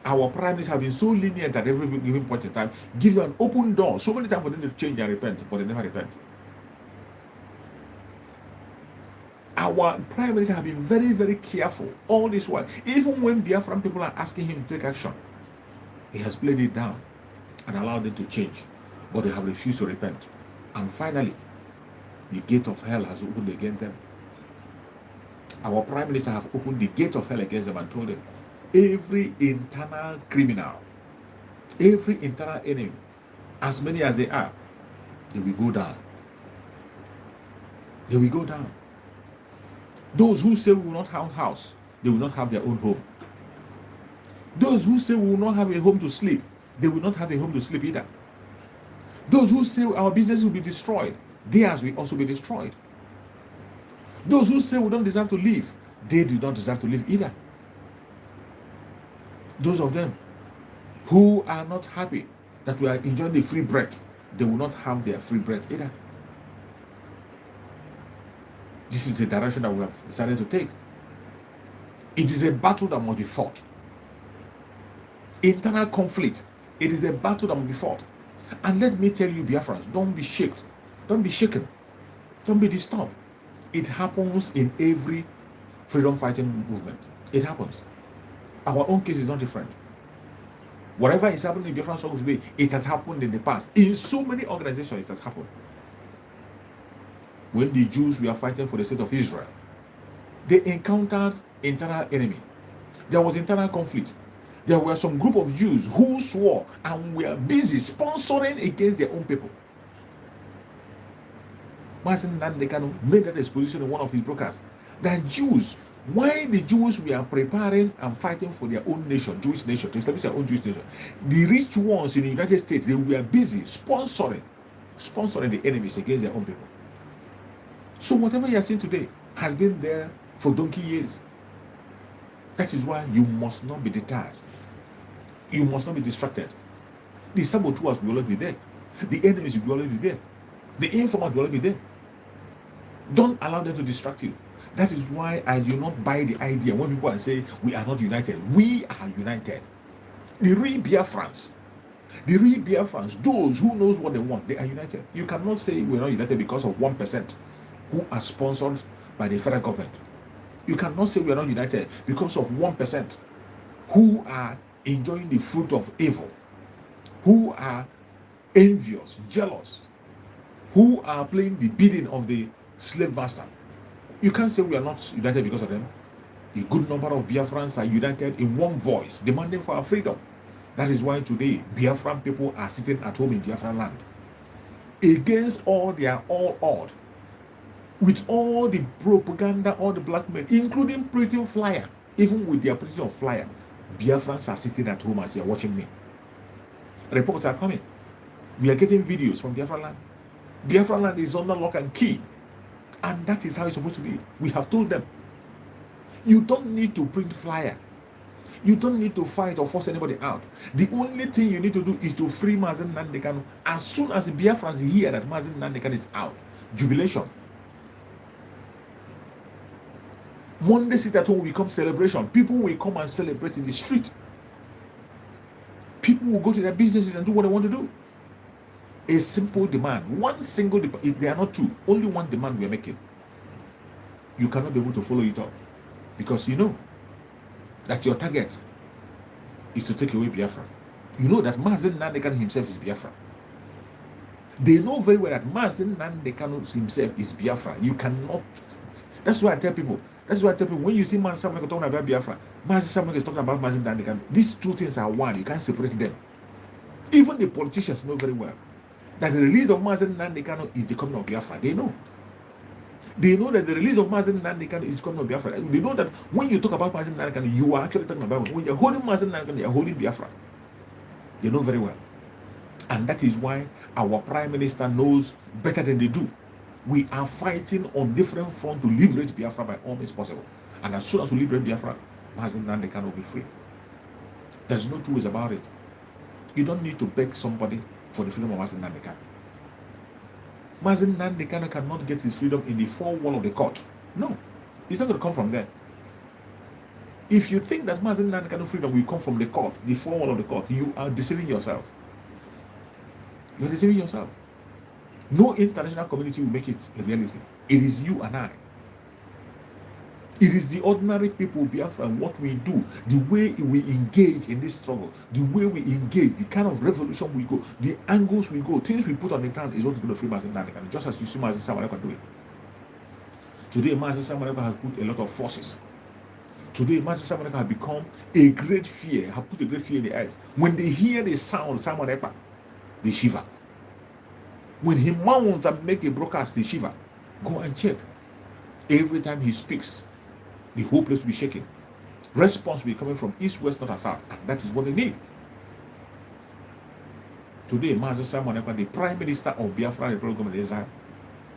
Our prime ministers have been so lenient at every given point in time, give them an open door so many times for them to change and repent, but they never repent. Our prime minister have been very, very careful all this while. Even when Biafran people are asking him to take action, he has played it down and allowed them to change, but they have refused to repent. And finally, the gate of hell has opened against them. Our prime minister have opened the gate of hell against them and told them, every internal criminal, every internal enemy, as many as they are, they will go down. They will go down. Those who say we will not have house, they will not have their own home. Those who say we will not have a home to sleep, they will not have a home to sleep either. Those who say our business will be destroyed, theirs will also be destroyed. Those who say we don't deserve to live, they do not deserve to live either. Those of them who are not happy that we are enjoying the free bread, they will not have their free bread either. This is the direction that we have decided to take. It is a battle that must be fought. Internal conflict, it is a battle that must be fought. And let me tell you, Biafrans, don't be shaken. Don't be shaken. Don't be disturbed. It happens in every freedom fighting movement. It happens. Our own case is not different. Whatever is happening in Biafran struggle today, it has happened in the past. In so many organizations, it has happened. When the Jews were fighting for the state of Israel, they encountered internal enemy. There was internal conflict. There were some group of Jews who swore and were busy sponsoring against their own people. Mazen Nandekano made that exposition in one of his broadcasts. That Jews, while the Jews were preparing and fighting for their own nation, Jewish nation, to establish their own Jewish nation, the rich ones in the United States, they were busy sponsoring the enemies against their own people. So whatever you are seeing today has been there for donkey years. That is why you must not be deterred. You must not be distracted. The saboteurs will always be there. The enemies will always be there. The informers will always be there. Don't allow them to distract you. That is why I do not buy the idea when people say we are not united. We are united. The real Biafrans, those who knows what they want, they are united. You cannot say we're not united because of 1% who are sponsored by the federal government. You cannot say we are not united because of 1% who are enjoying the fruit of evil, who are envious, jealous, who are playing the bidding of the slave master. You can't say we are not united because of them. A good number of Biafrans are united in one voice, demanding for our freedom. That is why today Biafran people are sitting at home in Biafran land, against all their all odd, with all the propaganda, all the blackmail, including printing flyer. Even with their printing of flyer, Biafrans are sitting at home as they are watching me. Reports are coming. We are getting videos from Biafran land. Biafran land is under lock and key. And that is how it's supposed to be. We have told them, you don't need to print flyer. You don't need to fight or force anybody out. The only thing you need to do is to free Mazen Nandekano. As soon as the Biafrans hear that Mazen Nandekano is out, jubilation. Monday sit at home will become celebration. People will come and celebrate in the street. People will go to their businesses and do what they want to do. A simple demand, one single demand. If they are not two, only one demand we are making. You cannot be able to follow it up because you know that your target is to take away Biafra. You know that Mazen Nandekano himself is Biafra. They know very well that Mazen Nandekano himself is Biafra. You cannot. That's why I tell people. When you see Mazen Samuel talking about Biafra, Mazen Samuel is talking about Mazen Nandekano. These two things are one. You can't separate them. Even the politicians know very well that the release of Mazen Nandekano is the coming of Biafra. They know. They know that the release of Mazen Nandekano is coming of Biafra. They know that when you talk about Mazen Nandekano, you are actually talking about, when you're holding Mazen Nandekano, you're holding Biafra. They know very well. And that is why our Prime Minister knows better than they do. We are fighting on different fronts to liberate Biafra by all means possible. And as soon as we liberate Biafra, Mazen Nandekano will be free. There's no two ways about it. You don't need to beg somebody for the freedom of Mazen Nandekano. Mazen Nandekano cannot get his freedom in the four walls of the court. No, it's not going to come from there. If you think that Mazen Nandekano freedom will come from the court, the four walls of the court, you are deceiving yourself. You are deceiving yourself. No international community will make it a reality. It is you and I. It is the ordinary people, Biafra, and what we do, the way we engage in this struggle, the way we engage, the kind of revolution we go, the angles we go, things we put on the ground is what's going to free Mazen Nandekano, just as you see Mazen Samareko doing. Today, Mazen Samareko has put a lot of forces. Today, Mazen Samareko has become a great fear, has put a great fear in the eyes. When they hear the sound, Samareko, they shiver. When he mounts and make a broadcast, they shiver. Go and check. Every time he speaks, the whole place will be shaking. Response will be coming from east, west, north, and south. And that is what they need. Today, Master Simon Ekpa, the Prime Minister of Biafra Republic of Israel,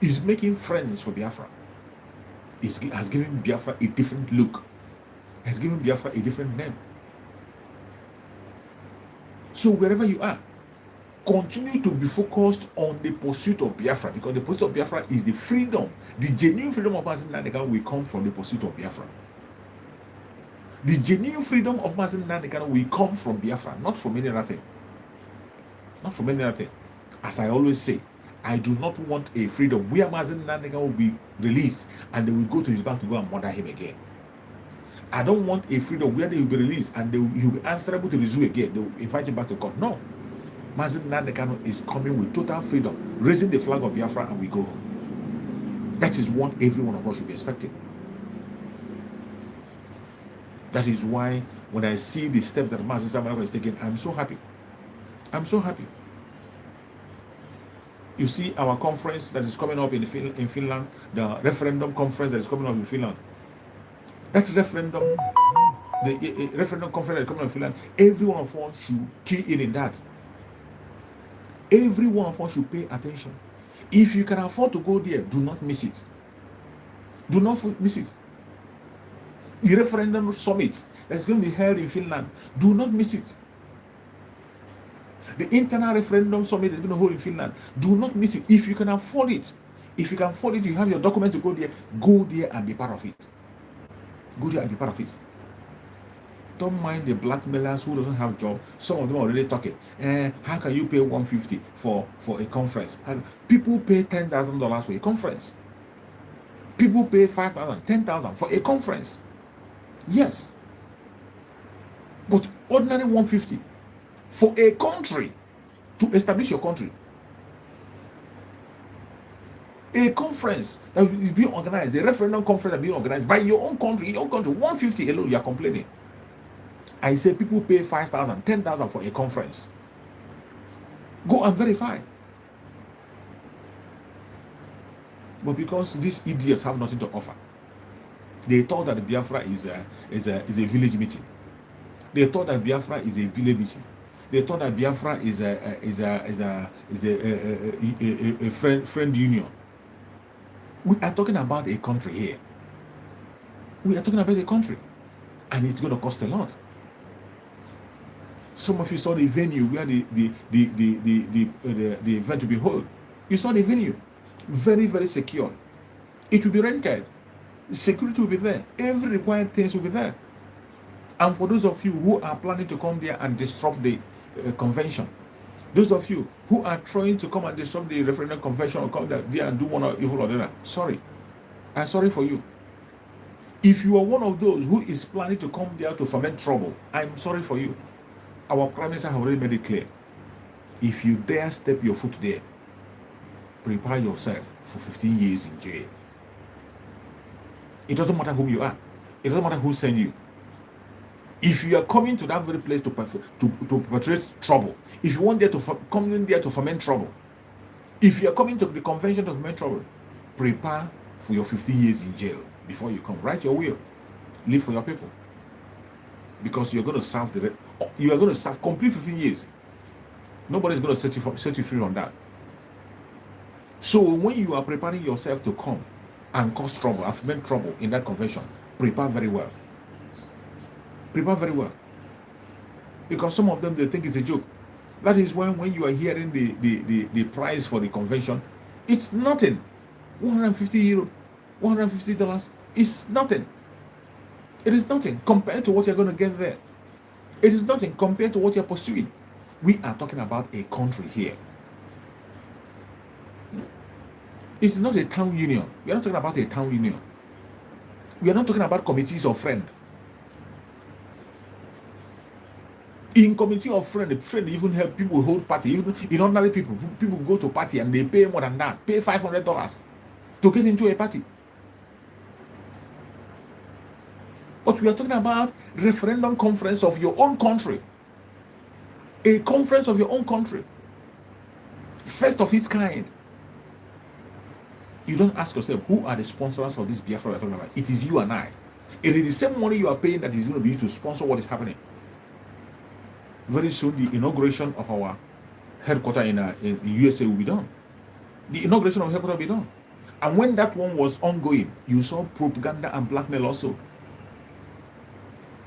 is making friends for Biafra. Has given Biafra a different look. Has given Biafra a different name. So wherever you are, continue to be focused on the pursuit of Biafra, because the pursuit of Biafra is the freedom. The genuine freedom of Mazen Nandekano will come from the pursuit of Biafra. The genuine freedom of Mazen Nandekano will come from Biafra, not from any other thing. Not from any other thing. As I always say, I do not want a freedom where Mazen Nandekano will be released and they will go to his bank to go and murder him again. I don't want a freedom where they will be released and he will be answerable to the zoo again. They will invite him back to court. No. Mazen Nandekano is coming with total freedom, raising the flag of Biafra, and we go home. That is what every one of us should be expecting. That is why when I see the step that Mazen Nandekano is taking, I'm so happy. I'm so happy. You see our conference that is coming up in Finland, the referendum conference that is coming up in Finland. That referendum, the referendum conference that is coming up in Finland, every one of us should key in that. Every one of us should pay attention. If you can afford to go there, do not miss it. Do not miss it. The referendum summit that's going to be held in Finland, do not miss it. The internal referendum summit that's going to hold in Finland, do not miss it. If you can afford it, if you can afford it, you have your documents to go there and be part of it. Go there and be part of it. Don't mind the blackmailers who doesn't have job. Some of them are already talking. How can you pay $150 for a conference? People pay $10,000 for a conference. People pay $5,000, $10,000 for a conference. Yes. But ordinary $150 for a country to establish your country. A conference that is being organized, a referendum conference that is being organized by your own country, $150 alone, you are complaining. I say people pay $5,000, $10,000 for a conference. Go and verify. But because these idiots have nothing to offer, they thought that Biafra is a village meeting. They thought that Biafra is a village meeting. They thought that Biafra is a friend union. We are talking about a country here. We are talking about a country, and it's going to cost a lot. Some of you saw the venue where the event will be held. You saw the venue, very, very secure. It will be rented. Security will be there. Every required things will be there. And for those of you who are planning to come there and disrupt the convention, those of you who are trying to come and disrupt the referendum convention or come there and do one or evil or the other, sorry. I'm sorry for you. If you are one of those who is planning to come there to foment trouble, I'm sorry for you. Our Prime Minister have already made it clear. If you dare step your foot there, prepare yourself for 15 years in jail. It doesn't matter who you are. It doesn't matter who sent you. If you are coming to that very place to perpetrate trouble, if you want there to come in there to foment trouble, if you are coming to the convention to foment trouble, prepare for your 15 years in jail before you come. Write your will. Live for your people. Because you're going to serve complete 15 years. Nobody's going to set you free on that. So when you are preparing yourself to come and cause trouble, and foment trouble in that convention, prepare very well. Prepare very well. Because some of them, they think it's a joke. That is when you are hearing the price for the convention, it's nothing. 150 euro, $150, it's nothing. It is nothing compared to what you're going to get there. It is nothing compared to what you're pursuing. We are talking about a country here. It's not a town union. We are not talking about a town union. We are not talking about committees of friends. In committee of friends, the friend even help people hold party. Even in ordinary people go to party and they pay more than that. Pay $500 to get into a party. But we are talking about referendum conference of your own country. A conference of your own country. First of its kind. You don't ask yourself, who are the sponsors of this Biafra we're talking about? It is you and I. It is the same money you are paying that is going to be used to sponsor what is happening. Very soon, the inauguration of our headquarters in the USA will be done. The inauguration of headquarters will be done. And when that one was ongoing, you saw propaganda and blackmail also.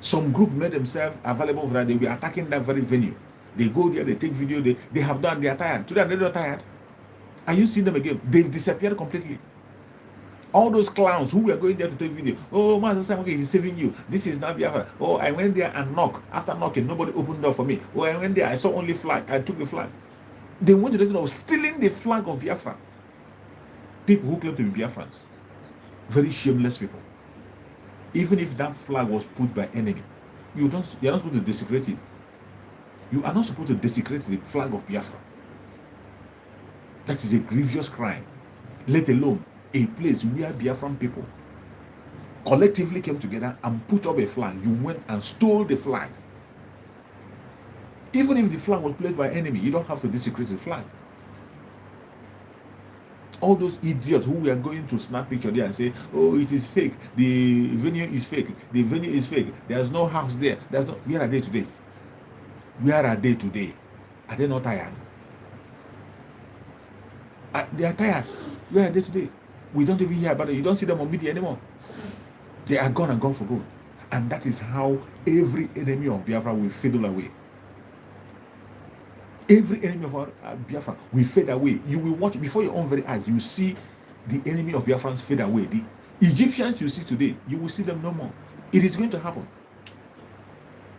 Some group made themselves available for that. They were attacking that very venue. They go there, they take video, they have done, they are tired. Today, they're not tired. Are you seeing them again? They've disappeared completely. All those clowns who were going there to take video. Oh, Master Simon is saving you. This is not Biafra. Oh, I went there and knocked. After knocking, nobody opened the door for me. Oh, I went there, I saw only flag. I took the flag. They went to the reason of stealing the flag of Biafra. People who claim to be Biafrans. Very shameless people. Even if that flag was put by enemy, you're not supposed to desecrate it. You are not supposed to desecrate the flag of Biafra. That is a grievous crime. Let alone a place where Biafran people collectively came together and put up a flag. You went and stole the flag. Even if the flag was placed by enemy, you don't have to desecrate the flag. All those idiots who were going to snap picture there and say, oh, it is fake. The venue is fake. The venue is fake. There's no house there. There's no. Where are they today? Where are they today? Are they not tired? They are tired. Where are they today? We don't even hear about it. You don't see them on media anymore. They are gone and gone for good. And that is how every enemy of Biafra will fiddle away. Every enemy of Biafra will fade away. You will watch before your own very eyes. You see the enemy of Biafrans fade away. The Egyptians you see today, you will see them no more. It is going to happen.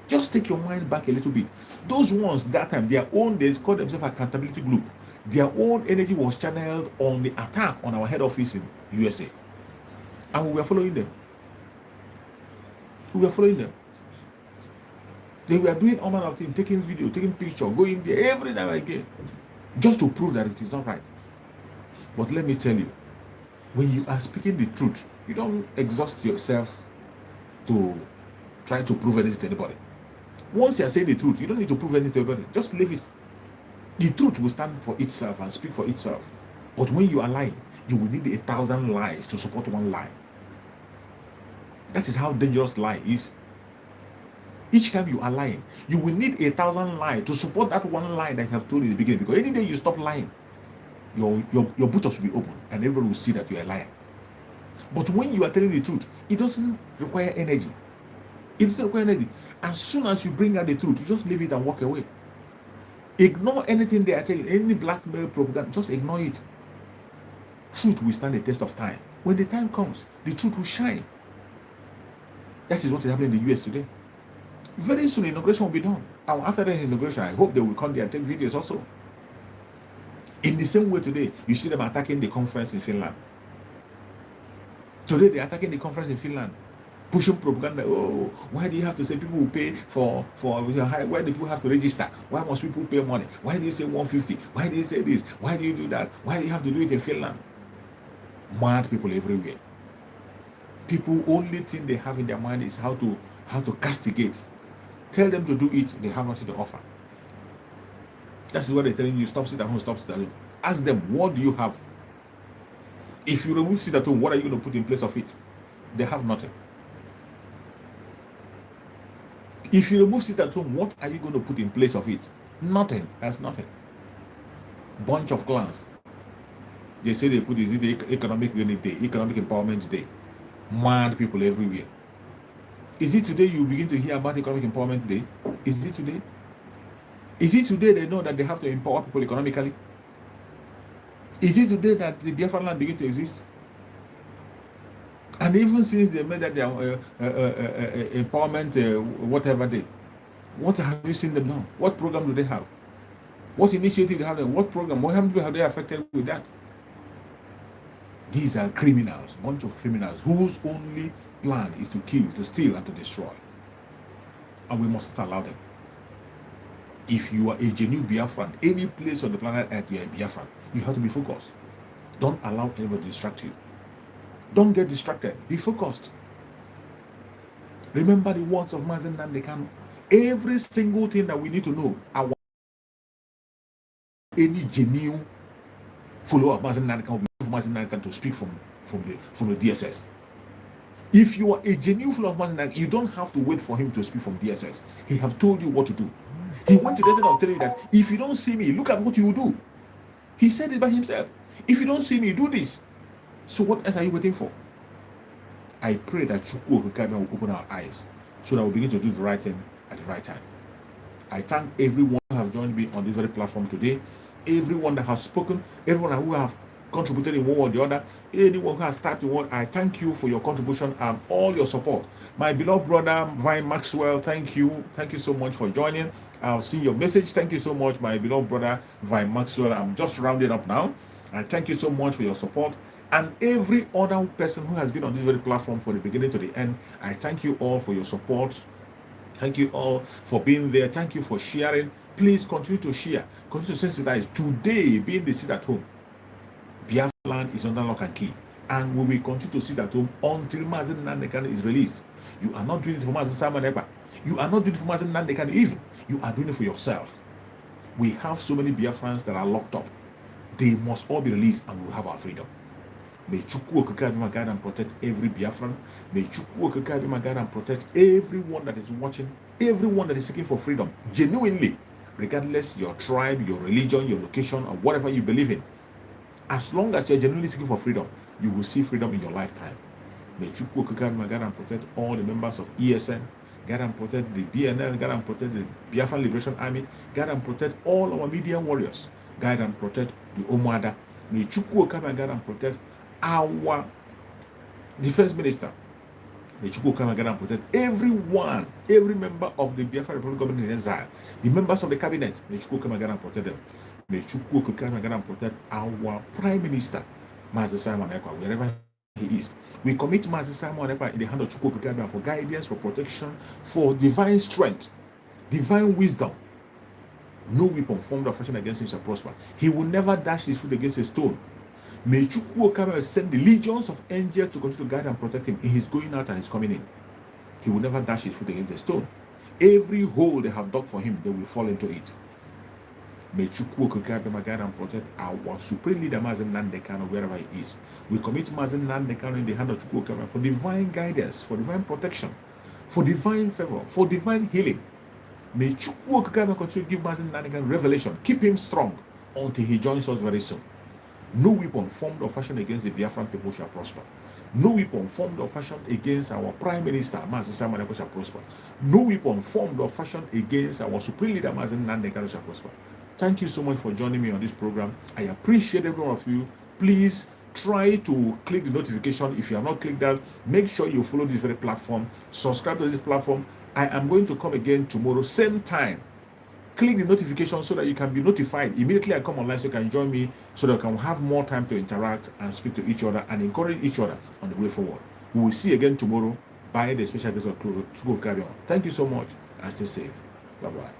Just take your mind back a little bit. Those ones that time, their own, they called themselves accountability group. Their own energy was channeled on the attack on our head office in USA. And we were following them. We were following them. They were doing all manner of things, taking video, taking picture, going there every now and again, just to prove that it is not right. But let me tell you, when you are speaking the truth, you don't exhaust yourself to try to prove anything to anybody. Once you are saying the truth, you don't need to prove anything to anybody. Just leave it. The truth will stand for itself and speak for itself. But when you are lying, you will need 1,000 lies to support one lie. That is how dangerous lie is. Each time you are lying, you will need 1,000 lies to support that one lie that you have told in the beginning. Because any day you stop lying, your buttock will be open and everybody will see that you are a liar. But when you are telling the truth, it doesn't require energy. It doesn't require energy. As soon as you bring out the truth, you just leave it and walk away. Ignore anything they are telling, any blackmail propaganda, just ignore it. Truth will stand the test of time. When the time comes, the truth will shine. That is what is happening in the US today. Very soon, inauguration will be done. And after the inauguration, I hope they will come there and take videos also. In the same way today, you see them attacking the conference in Finland. Today, they're attacking the conference in Finland. Pushing propaganda. Oh, why do you have to say people will pay for why do people have to register? Why must people pay money? Why do you say 150? Why do you say this? Why do you do that? Why do you have to do it in Finland? Mad people everywhere. People only thing they have in their mind is how to castigate. Tell them to do it, they have nothing to offer. That's what they're telling you. Stop sit at home, stop sit at home. Ask them, what do you have? If you remove sit at home, what are you going to put in place of it? They have nothing. If you remove sit at home, what are you going to put in place of it? Nothing. That's nothing. Bunch of clowns. They say they put is it the economic unit day, economic empowerment day. Mad people everywhere. Is it today you begin to hear about economic empowerment day? Is it today? Is it today they know that they have to empower people economically? Is it today that the Biafra land begin to exist? And even since they made that their empowerment whatever day, what have you seen them now? What program do they have? What initiative they have? What program? What people have they affected with that? These are criminals, bunch of criminals whose only plan is to kill, to steal, and to destroy. And we must not allow them. If you are a genuine Biafran, any place on the planet Earth you are a Biafran, you have to be focused. Don't allow anybody to distract you. Don't get distracted. Be focused. Remember the words of Mazen Nandekano. Every single thing that we need to know, any genuine follower of Mazen Nandekan will be for Mazen Nandekan to speak from the DSS. If you are a genuine follower of Mazen Nandekan, you don't have to wait for him to speak from DSS. He have told you what to do. He went to the extent of telling you that if you don't see me, look at what you will do. He said it by himself. If you don't see me, do this. So what else are you waiting for? I pray that Chukwu Okekabia will open our eyes so that we'll begin to do the right thing at the right time. I thank everyone who have joined me on this very platform today, everyone that has spoken, everyone who have contributed in one way or the other, anyone who has typed in one. I thank you for your contribution and all your support. My beloved brother Vine Maxwell, thank you so much for joining. I'll see your message. Thank you so much, my beloved brother Vine Maxwell. I'm just rounding up now. I thank you so much for your support. And every other person who has been on this very platform from the beginning to the end, I thank you all for your support. Thank you all for being there. Thank you for sharing. Please continue to share. Continue to sensitize. Today, being the sit at home, Biafra land is under lock and key. And we will continue to sit at home until Mazen Nandekan is released. You are not doing it for Mazen Simon Ekpa. You are not doing it for Mazen Nandekan even. You are doing it for yourself. We have so many Biafrans that are locked up. They must all be released and we will have our freedom. May Chukwu Okekabia guide and protect every Biafran. May Chukwu Okekabia guide and protect everyone that is watching, everyone that is seeking for freedom, genuinely, regardless your tribe, your religion, your location, or whatever you believe in. As long as you are genuinely seeking for freedom, you will see freedom in your lifetime. May Chukwu Okekabia guide and protect all the members of ESN, guide and protect the BNL, guide and protect the Biafran Liberation Army, guide and protect all our media warriors, guide and protect the Omada. May Chukwu Okekabia guide and protect our defense minister. May Chukwu come and protect everyone, every member of the Biafra Republic government in exile, the members of the cabinet. May Chukwu come and protect them. May Chukwu come and protect our prime minister, Master Simon Ekpa, wherever he is. We commit Master Simon Ekpa in the hand of Chukwu for guidance, for protection, for divine strength, divine wisdom. No weapon formed or fashioned against him shall prosper. He will never dash his foot against a stone. May Chukwu Okekabia send the legions of angels to continue to guide and protect him in his going out and his coming in. He will never dash his foot against a stone. Every hole they have dug for him, they will fall into it. May Chukwu Okekabia guide and protect our supreme leader, Mazen Nandekan, wherever he is. We commit Mazen Nandekan in the hand of Chukwu Okekabia for divine guidance, for divine protection, for divine favor, for divine healing. May Chukwu Okekabia continue to give Mazen Nandekan revelation. Keep him strong until he joins us very soon. No weapon formed or fashioned against the Biafran people shall prosper. No weapon formed or fashioned against our Prime Minister, Mazen Simon Ekpa, shall prosper. No weapon formed or fashioned against our Supreme Leader, Mazen Nandekan, shall prosper. Thank you so much for joining me on this program. I appreciate every one of you. Please try to click the notification. If you have not clicked that, make sure you follow this very platform. Subscribe to this platform. I am going to come again tomorrow, same time. Click the notification so that you can be notified immediately I come online, so you can join me, so that we can have more time to interact and speak to each other and encourage each other on the way forward. We will see again tomorrow by the special grace of Chukwu Okekabia. Thank you so much and stay safe. Bye-bye.